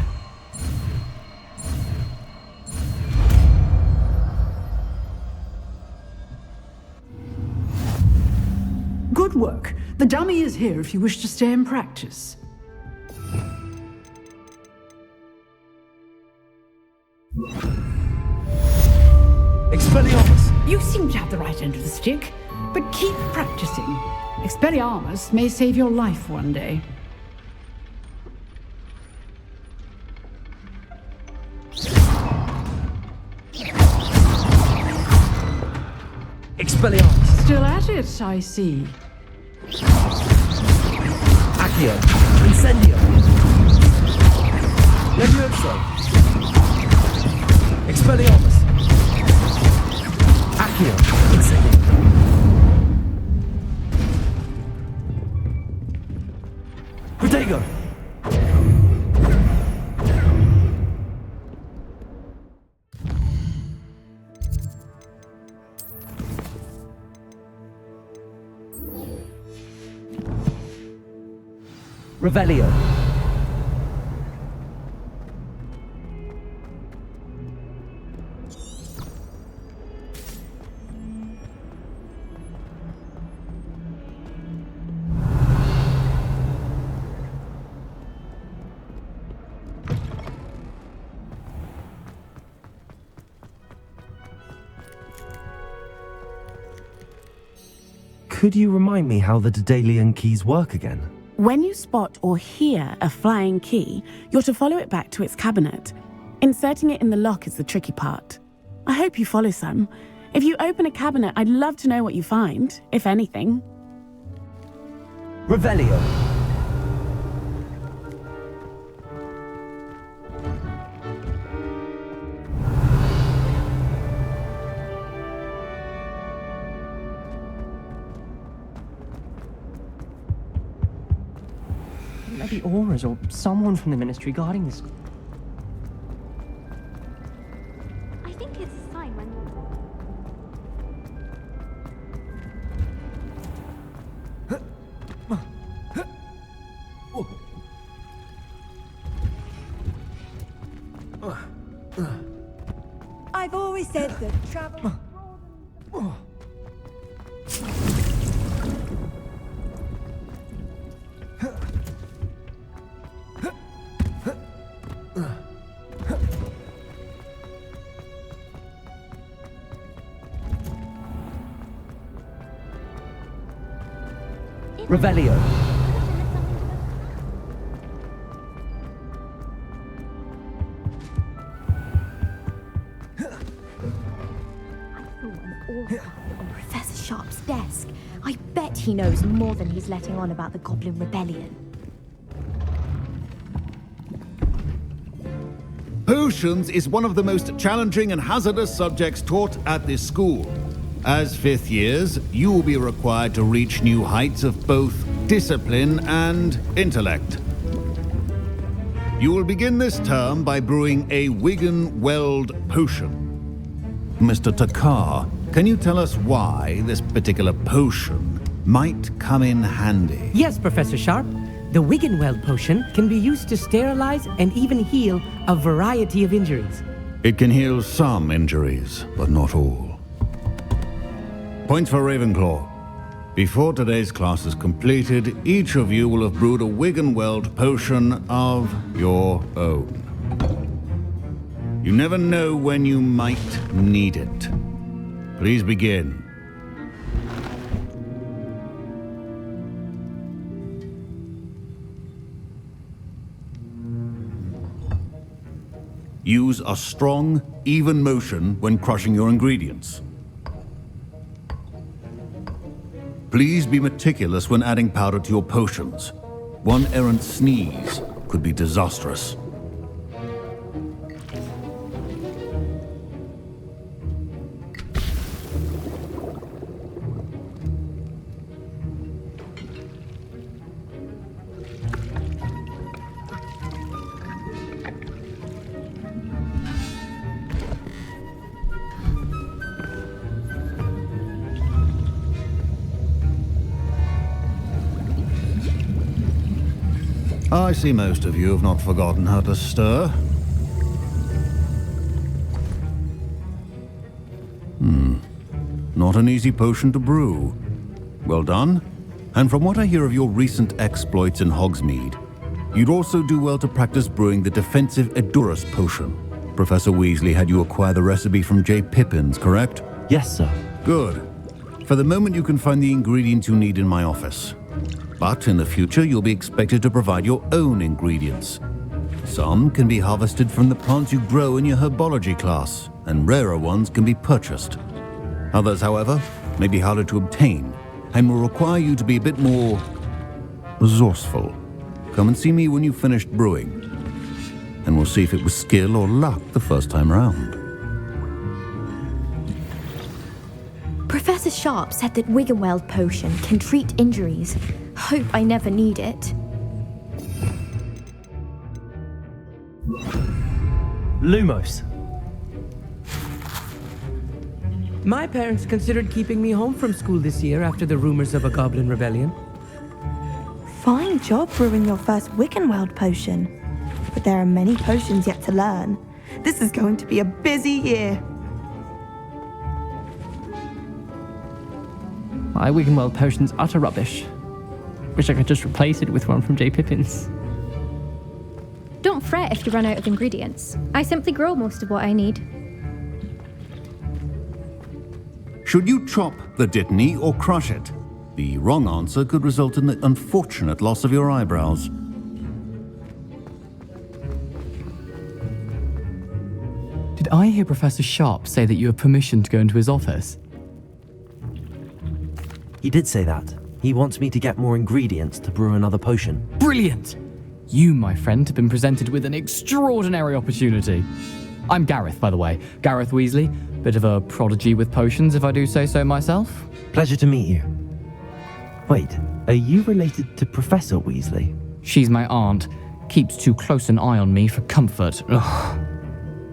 [SPEAKER 12] Good work. The dummy is here if you wish to stay and practice.
[SPEAKER 1] Expelliarmus!
[SPEAKER 12] You seem to have the right end of the stick, but keep practicing. Expelliarmus may save your life one day.
[SPEAKER 1] Expelliarmus!
[SPEAKER 12] Still at it, I see.
[SPEAKER 1] Accio! Incendio! Levioso! Expelliarmus! Accio! Incendio! Protego! Revelio. Could you remind me how the Daedalian keys work again?
[SPEAKER 7] When you spot or hear a flying key, you're to follow it back to its cabinet. Inserting it in the lock is the tricky part. I hope you follow some. If you open a cabinet, I'd love to know what you find, if anything.
[SPEAKER 1] Revelio.
[SPEAKER 21] Maybe Auras or someone from the Ministry guarding this.
[SPEAKER 8] I think it's a sign when...
[SPEAKER 13] I've always said that travel...
[SPEAKER 1] Revelio.
[SPEAKER 10] On Professor Sharp's desk. I bet he knows more than he's letting on about the Goblin Rebellion.
[SPEAKER 15] Potions is one of the most challenging and hazardous subjects taught at this school. As fifth years, you will be required to reach new heights of both discipline and intellect. You will begin this term by brewing a Wigan-Weld potion. Mr. Takar, can you tell us why this particular potion might come in handy?
[SPEAKER 16] Yes, Professor Sharp. The Wigan-Weld potion can be used to sterilize and even heal a variety of injuries.
[SPEAKER 15] It can heal some injuries, but not all. Points for Ravenclaw. Before today's class is completed, each of you will have brewed a Wigan-Weld potion of your own. You never know when you might need it. Please begin. Use a strong, even motion when crushing your ingredients. Please be meticulous when adding powder to your potions. One errant sneeze could be disastrous. I see most of you have not forgotten how to stir. Not an easy potion to brew. Well done. And from what I hear of your recent exploits in Hogsmeade, you'd also do well to practice brewing the defensive Edurus potion. Professor Weasley had you acquire the recipe from J. Pippins, correct?
[SPEAKER 1] Yes, sir.
[SPEAKER 15] Good. For the moment, you can find the ingredients you need in my office. But in the future, you'll be expected to provide your own ingredients. Some can be harvested from the plants you grow in your herbology class, and rarer ones can be purchased. Others, however, may be harder to obtain, and will require you to be a bit more resourceful. Come and see me when you've finished brewing, and we'll see if it was skill or luck the first time round.
[SPEAKER 10] Professor Sharp said that Wigan-Weld potion can treat injuries. Hope I never need it.
[SPEAKER 1] Lumos.
[SPEAKER 16] My parents considered keeping me home from school this year after the rumors of a goblin rebellion.
[SPEAKER 22] Fine job brewing your first Wigan-Weld potion. But there are many potions yet to learn. This is going to be a busy year.
[SPEAKER 17] My Wigan-Weld potion's utter rubbish. Wish I could just replace it with one from J. Pippins.
[SPEAKER 2] Don't fret if you run out of ingredients. I simply grow most of what I need.
[SPEAKER 15] Should you chop the Dittany or crush it? The wrong answer could result in the unfortunate loss of your eyebrows.
[SPEAKER 21] Did I hear Professor Sharp say that you have permission to go into his office?
[SPEAKER 1] He did say that. He wants me to get more ingredients to brew another potion.
[SPEAKER 21] Brilliant! You, my friend, have been presented with an extraordinary opportunity. I'm Gareth, by the way. Gareth Weasley. Bit of a prodigy with potions, if I do say so myself.
[SPEAKER 1] Pleasure to meet you. Wait, are you related to Professor Weasley?
[SPEAKER 21] She's my aunt. Keeps too close an eye on me for comfort. Ugh.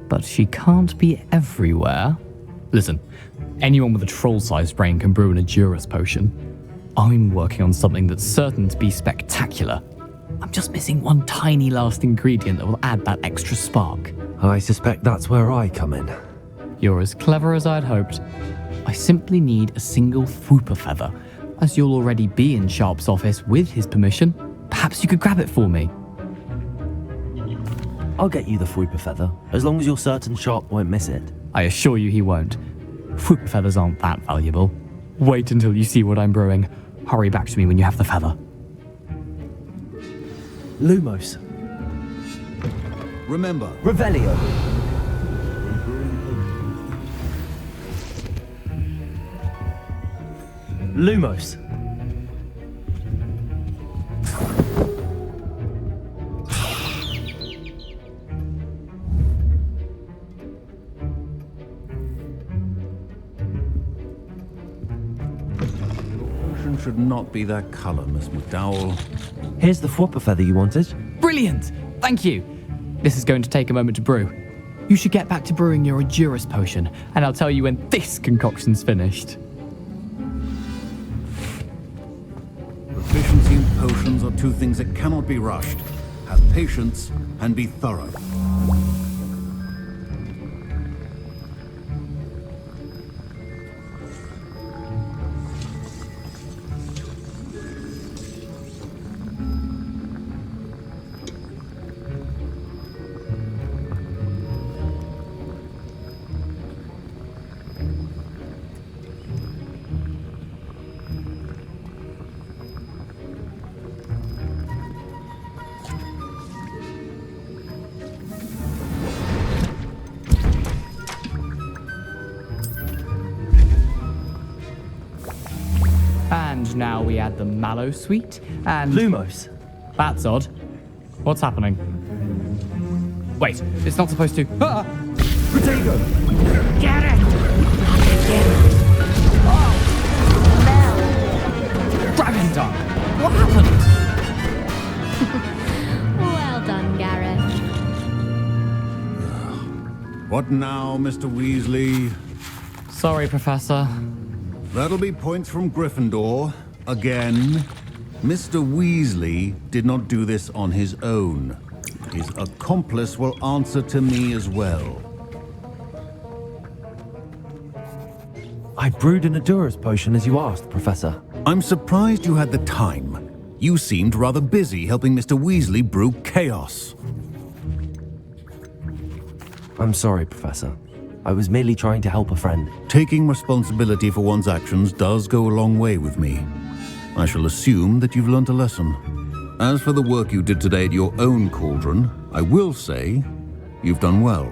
[SPEAKER 21] But she can't be everywhere. Listen, anyone with a troll-sized brain can brew an Edurus potion. I'm working on something that's certain to be spectacular. I'm just missing one tiny last ingredient that will add that extra spark.
[SPEAKER 1] I suspect that's where I come in.
[SPEAKER 21] You're as clever as I'd hoped. I simply need a single Fwooper feather. As you'll already be in Sharp's office with his permission, perhaps you could grab it for me.
[SPEAKER 1] I'll get you the Fwooper feather, as long as you're certain Sharp won't miss it.
[SPEAKER 21] I assure you he won't. Fwooper feathers aren't that valuable. Wait until you see what I'm brewing. Hurry back to me when you have the feather.
[SPEAKER 1] Lumos.
[SPEAKER 15] Remember,
[SPEAKER 1] Revelio. Lumos.
[SPEAKER 15] should not be that color, Miss McDowell.
[SPEAKER 1] Here's the Whopper feather you wanted.
[SPEAKER 21] Brilliant! Thank you! This is going to take a moment to brew. You should get back to brewing your Edurus potion, and I'll tell you when this concoction's finished.
[SPEAKER 15] Proficiency in potions are two things that cannot be rushed. Have patience and be thorough.
[SPEAKER 21] And now we add the mallow sweet and...
[SPEAKER 1] Lumos.
[SPEAKER 21] That's odd. What's happening? Wait, it's not supposed to... Ah!
[SPEAKER 1] Protego!
[SPEAKER 23] Get it!
[SPEAKER 21] Dragon Dog! What happened?
[SPEAKER 10] Well done, Gareth.
[SPEAKER 15] What now, Mr. Weasley?
[SPEAKER 21] Sorry, Professor.
[SPEAKER 15] That'll be points from Gryffindor. Again. Mr. Weasley did not do this on his own. His accomplice will answer to me as well.
[SPEAKER 1] I brewed an Edurus potion as you asked, Professor.
[SPEAKER 15] I'm surprised you had the time. You seemed rather busy helping Mr. Weasley brew chaos.
[SPEAKER 1] I'm sorry, Professor. I was merely trying to help a friend.
[SPEAKER 15] Taking responsibility for one's actions does go a long way with me. I shall assume that you've learnt a lesson. As for the work you did today at your own cauldron, I will say you've done well.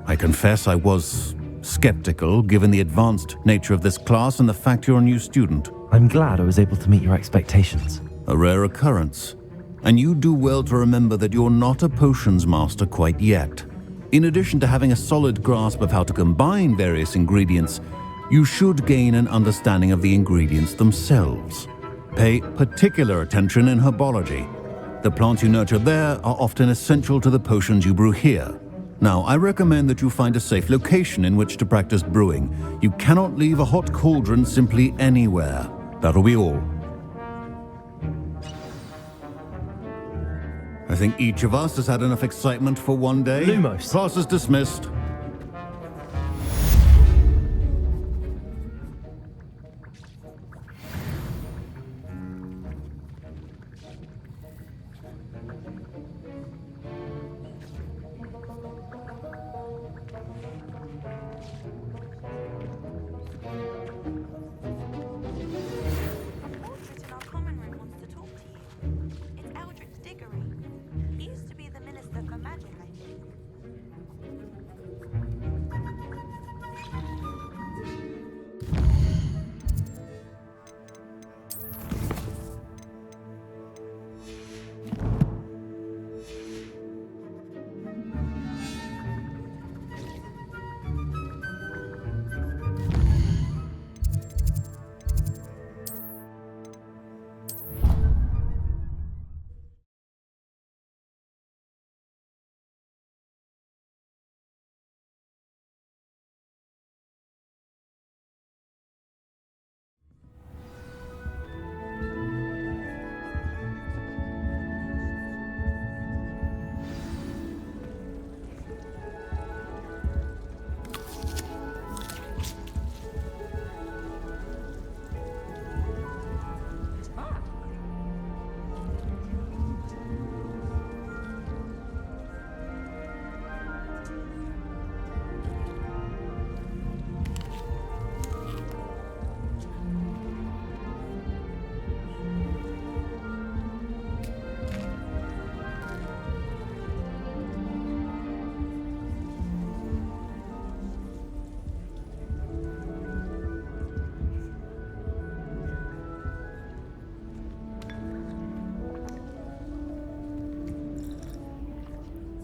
[SPEAKER 15] I confess I was skeptical given the advanced nature of this class and the fact you're a new student.
[SPEAKER 1] I'm glad I was able to meet your expectations.
[SPEAKER 15] A rare occurrence. And you do well to remember that you're not a potions master quite yet. In addition to having a solid grasp of how to combine various ingredients, you should gain an understanding of the ingredients themselves. Pay particular attention in herbology. The plants you nurture there are often essential to the potions you brew here. Now, I recommend that you find a safe location in which to practice brewing. You cannot leave a hot cauldron simply anywhere. That'll be all. I think each of us has had enough excitement for one day.
[SPEAKER 1] Lumos.
[SPEAKER 15] Class is dismissed.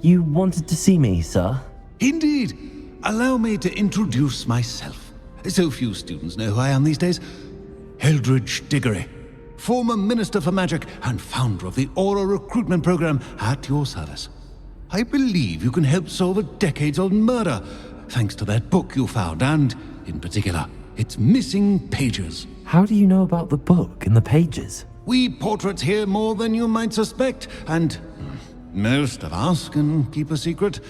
[SPEAKER 1] You wanted to see me, sir?
[SPEAKER 3] Indeed. Allow me to introduce myself. So few students know who I am these days. Eldridge Diggory,
[SPEAKER 15] former Minister for Magic and founder of the Aura recruitment program, at your service. I believe you can help solve a decades-old murder, thanks to that book you found, and, in particular, its missing pages.
[SPEAKER 1] How do you know about the book and the pages?
[SPEAKER 15] We portraits hear more than you might suspect, and most of us can keep a secret.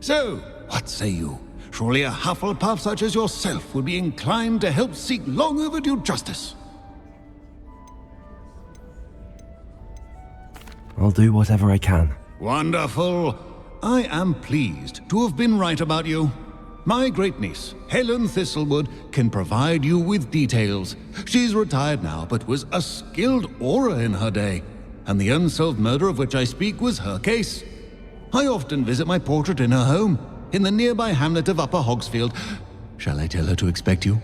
[SPEAKER 15] So, what say you? Surely a Hufflepuff such as yourself would be inclined to help seek long overdue justice.
[SPEAKER 1] I'll do whatever I can.
[SPEAKER 15] Wonderful. I am pleased to have been right about you. My great-niece, Helen Thistlewood, can provide you with details. She's retired now, but was a skilled aura in her day, and the unsolved murder of which I speak was her case. I often visit my portrait in her home, in the nearby hamlet of Upper Hogsfield. Shall I tell her to expect you?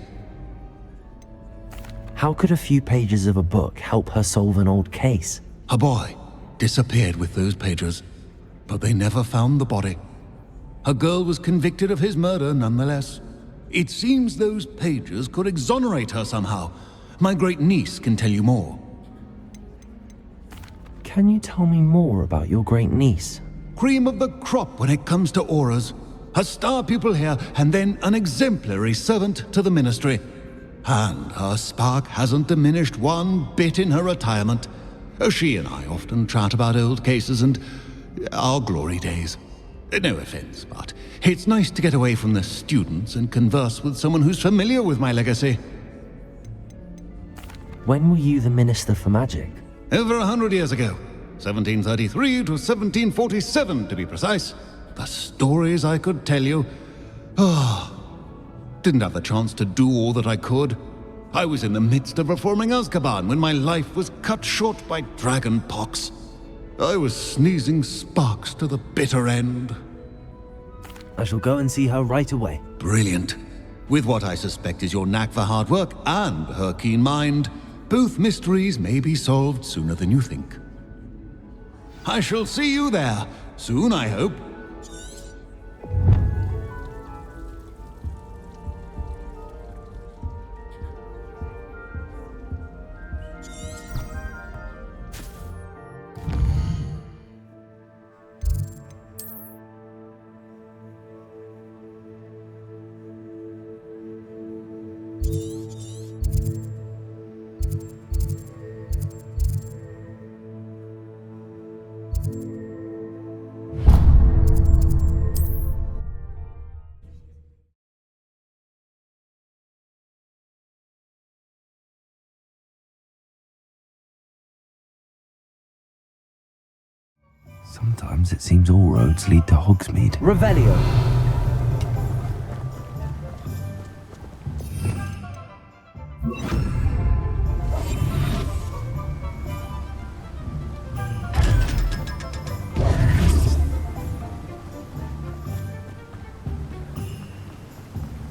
[SPEAKER 1] How could a few pages of a book help her solve an old case?
[SPEAKER 15] A boy disappeared with those pages, but they never found the body. A girl was convicted of his murder nonetheless. It seems those pages could exonerate her somehow. My great-niece can tell you more.
[SPEAKER 1] Can you tell me more about your great-niece?
[SPEAKER 15] Cream of the crop when it comes to auras. A star pupil here, and then an exemplary servant to the ministry. And her spark hasn't diminished one bit in her retirement. She and I often chat about old cases and our glory days. No offense, but it's nice to get away from the students and converse with someone who's familiar with my legacy.
[SPEAKER 1] When were you the Minister for Magic?
[SPEAKER 15] Over 100 years ago. 1733 to 1747, to be precise. The stories I could tell you. Didn't have the chance to do all that I could. I was in the midst of reforming Azkaban when my life was cut short by dragon pox. I was sneezing sparks to the bitter end.
[SPEAKER 1] I shall go and see her right away.
[SPEAKER 15] Brilliant. With what I suspect is your knack for hard work and her keen mind, both mysteries may be solved sooner than you think. I shall see you there, soon I hope.
[SPEAKER 1] Sometimes it seems all roads lead to Hogsmeade. Revelio!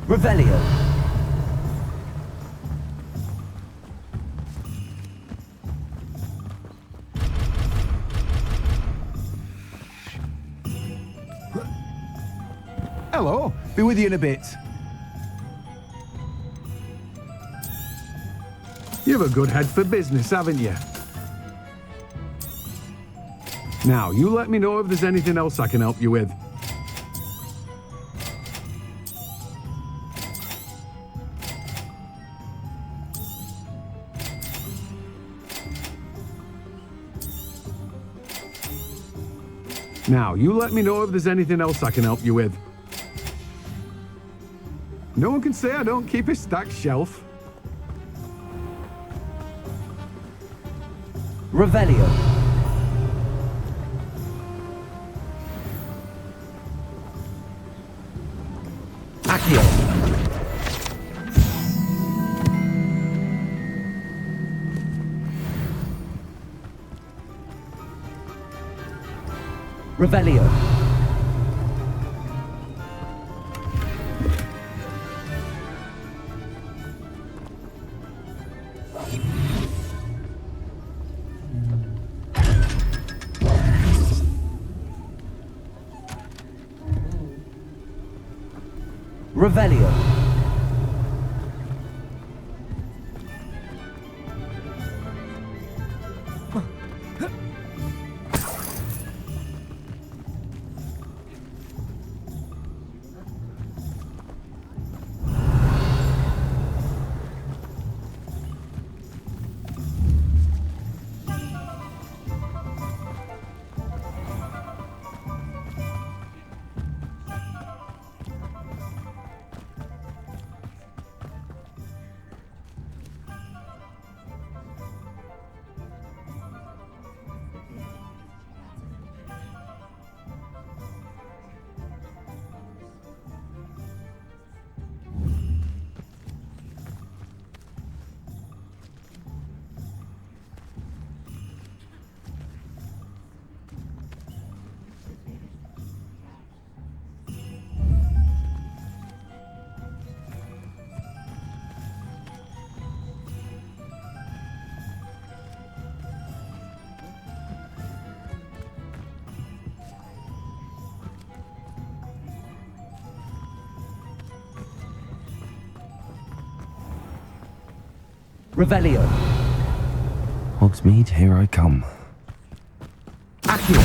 [SPEAKER 1] Revelio!
[SPEAKER 4] Hello, be with you in a bit. You've a good head for business, haven't you? Now, you let me know if there's anything else I can help you with. Now, you let me know if there's anything else I can help you with. No one can say I don't keep a stacked shelf.
[SPEAKER 1] Revelio. Accio. Revelio. Revelio. Revelio. Hogsmeade, here I come. Accio.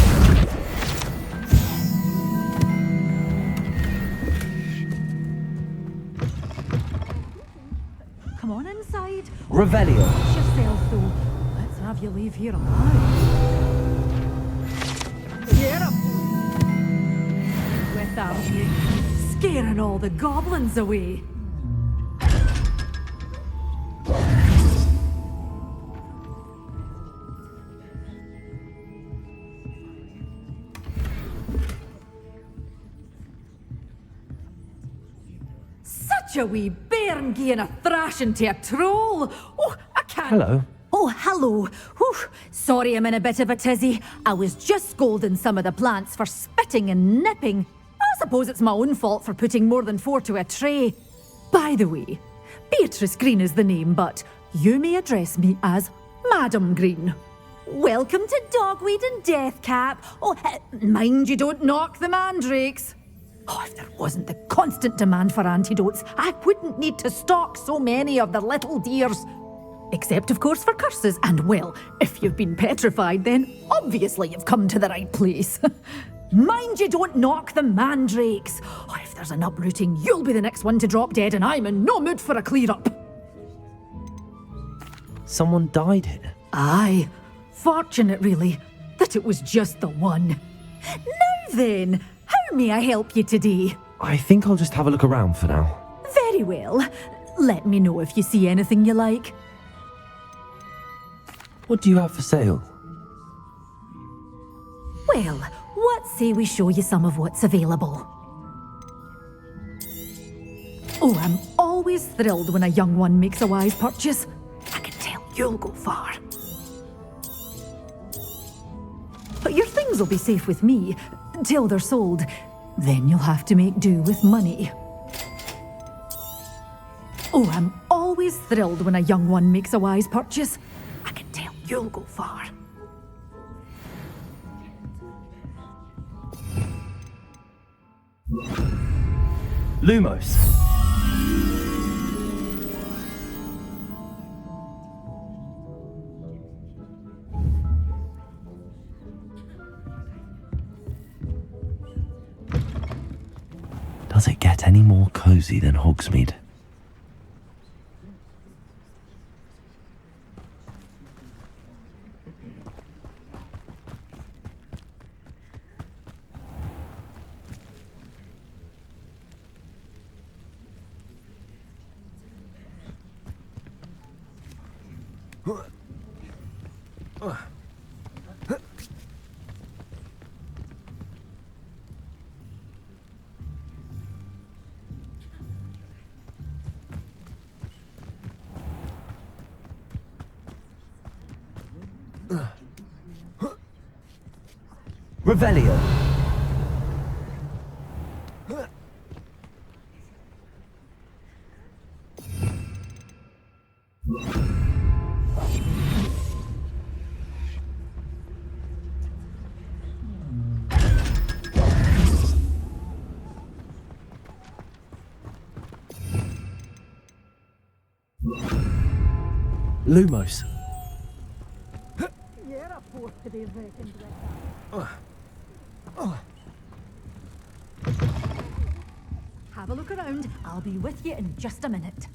[SPEAKER 12] Come on inside.
[SPEAKER 1] Revelio.
[SPEAKER 12] Watch yourself, though. Let's have you leave here alive. Get up! With that, you scaring all the goblins away. Such a wee bairn gieing a thrashing to a troll. Oh, I can't.
[SPEAKER 1] Hello.
[SPEAKER 12] Oh, hello. Whew. Sorry I'm in a bit of a tizzy. I was just scolding some of the plants for spitting and nipping. I suppose it's my own fault for putting more than 4 to a tray. By the way, Beatrice Green is the name, but you may address me as Madam Green. Welcome to Dogweed and Deathcap. Oh, mind you don't knock the mandrakes. Oh, if there wasn't the constant demand for antidotes, I wouldn't need to stock so many of the little dears. Except, of course, for curses. And, well, if you've been petrified, then obviously you've come to the right place. Mind you don't knock the mandrakes. Oh, if there's an uprooting, you'll be the next one to drop dead, and I'm in no mood for a clear-up.
[SPEAKER 1] Someone died here.
[SPEAKER 12] Aye. Fortunate, really, that it was just the one. Now then, how may I help you today?
[SPEAKER 1] I think I'll just have a look around for now.
[SPEAKER 12] Very well. Let me know if you see anything you like.
[SPEAKER 1] What do you have for sale?
[SPEAKER 12] Well, what say we show you some of what's available? Oh, I'm always thrilled when a young one makes a wise purchase. I can tell you'll go far. But your things will be safe with me until they're sold. Then you'll have to make do with money. Oh, I'm always thrilled when a young one makes a wise purchase. I can tell you'll go far.
[SPEAKER 1] Lumos. Does it get any more cozy than Hogsmeade? Revelio. Lumos.
[SPEAKER 12] You're a force to be reckoned with. Have a look around. I'll be with you in just a minute.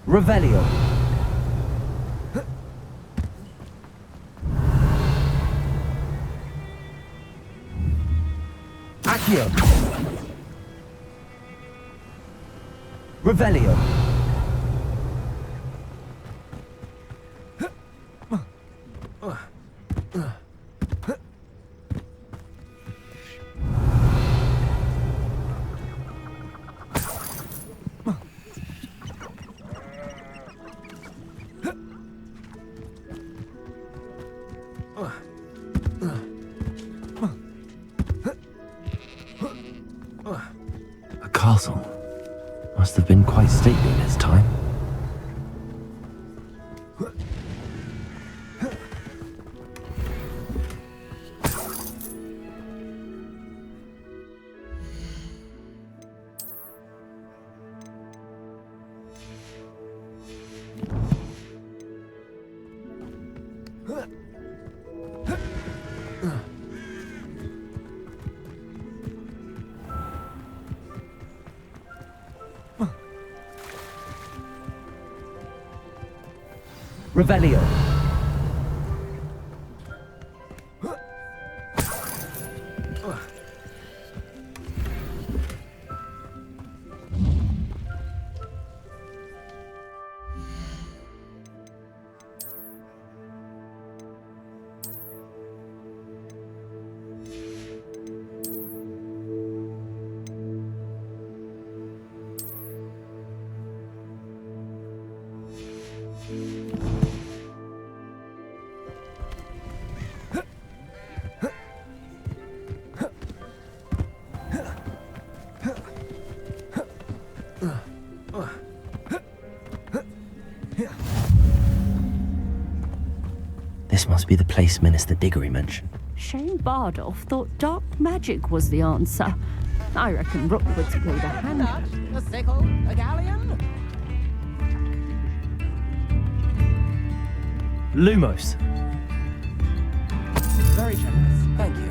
[SPEAKER 1] Revelio. Accio. Revelio. must have been quite stately in his time. Revelio. This must be the place Minister Diggory mentioned.
[SPEAKER 9] Shane Bardolph thought dark magic was the answer. I reckon Rookwood's played a hand.
[SPEAKER 23] A sickle, a galleon?
[SPEAKER 1] Lumos.
[SPEAKER 23] Very generous, thank you.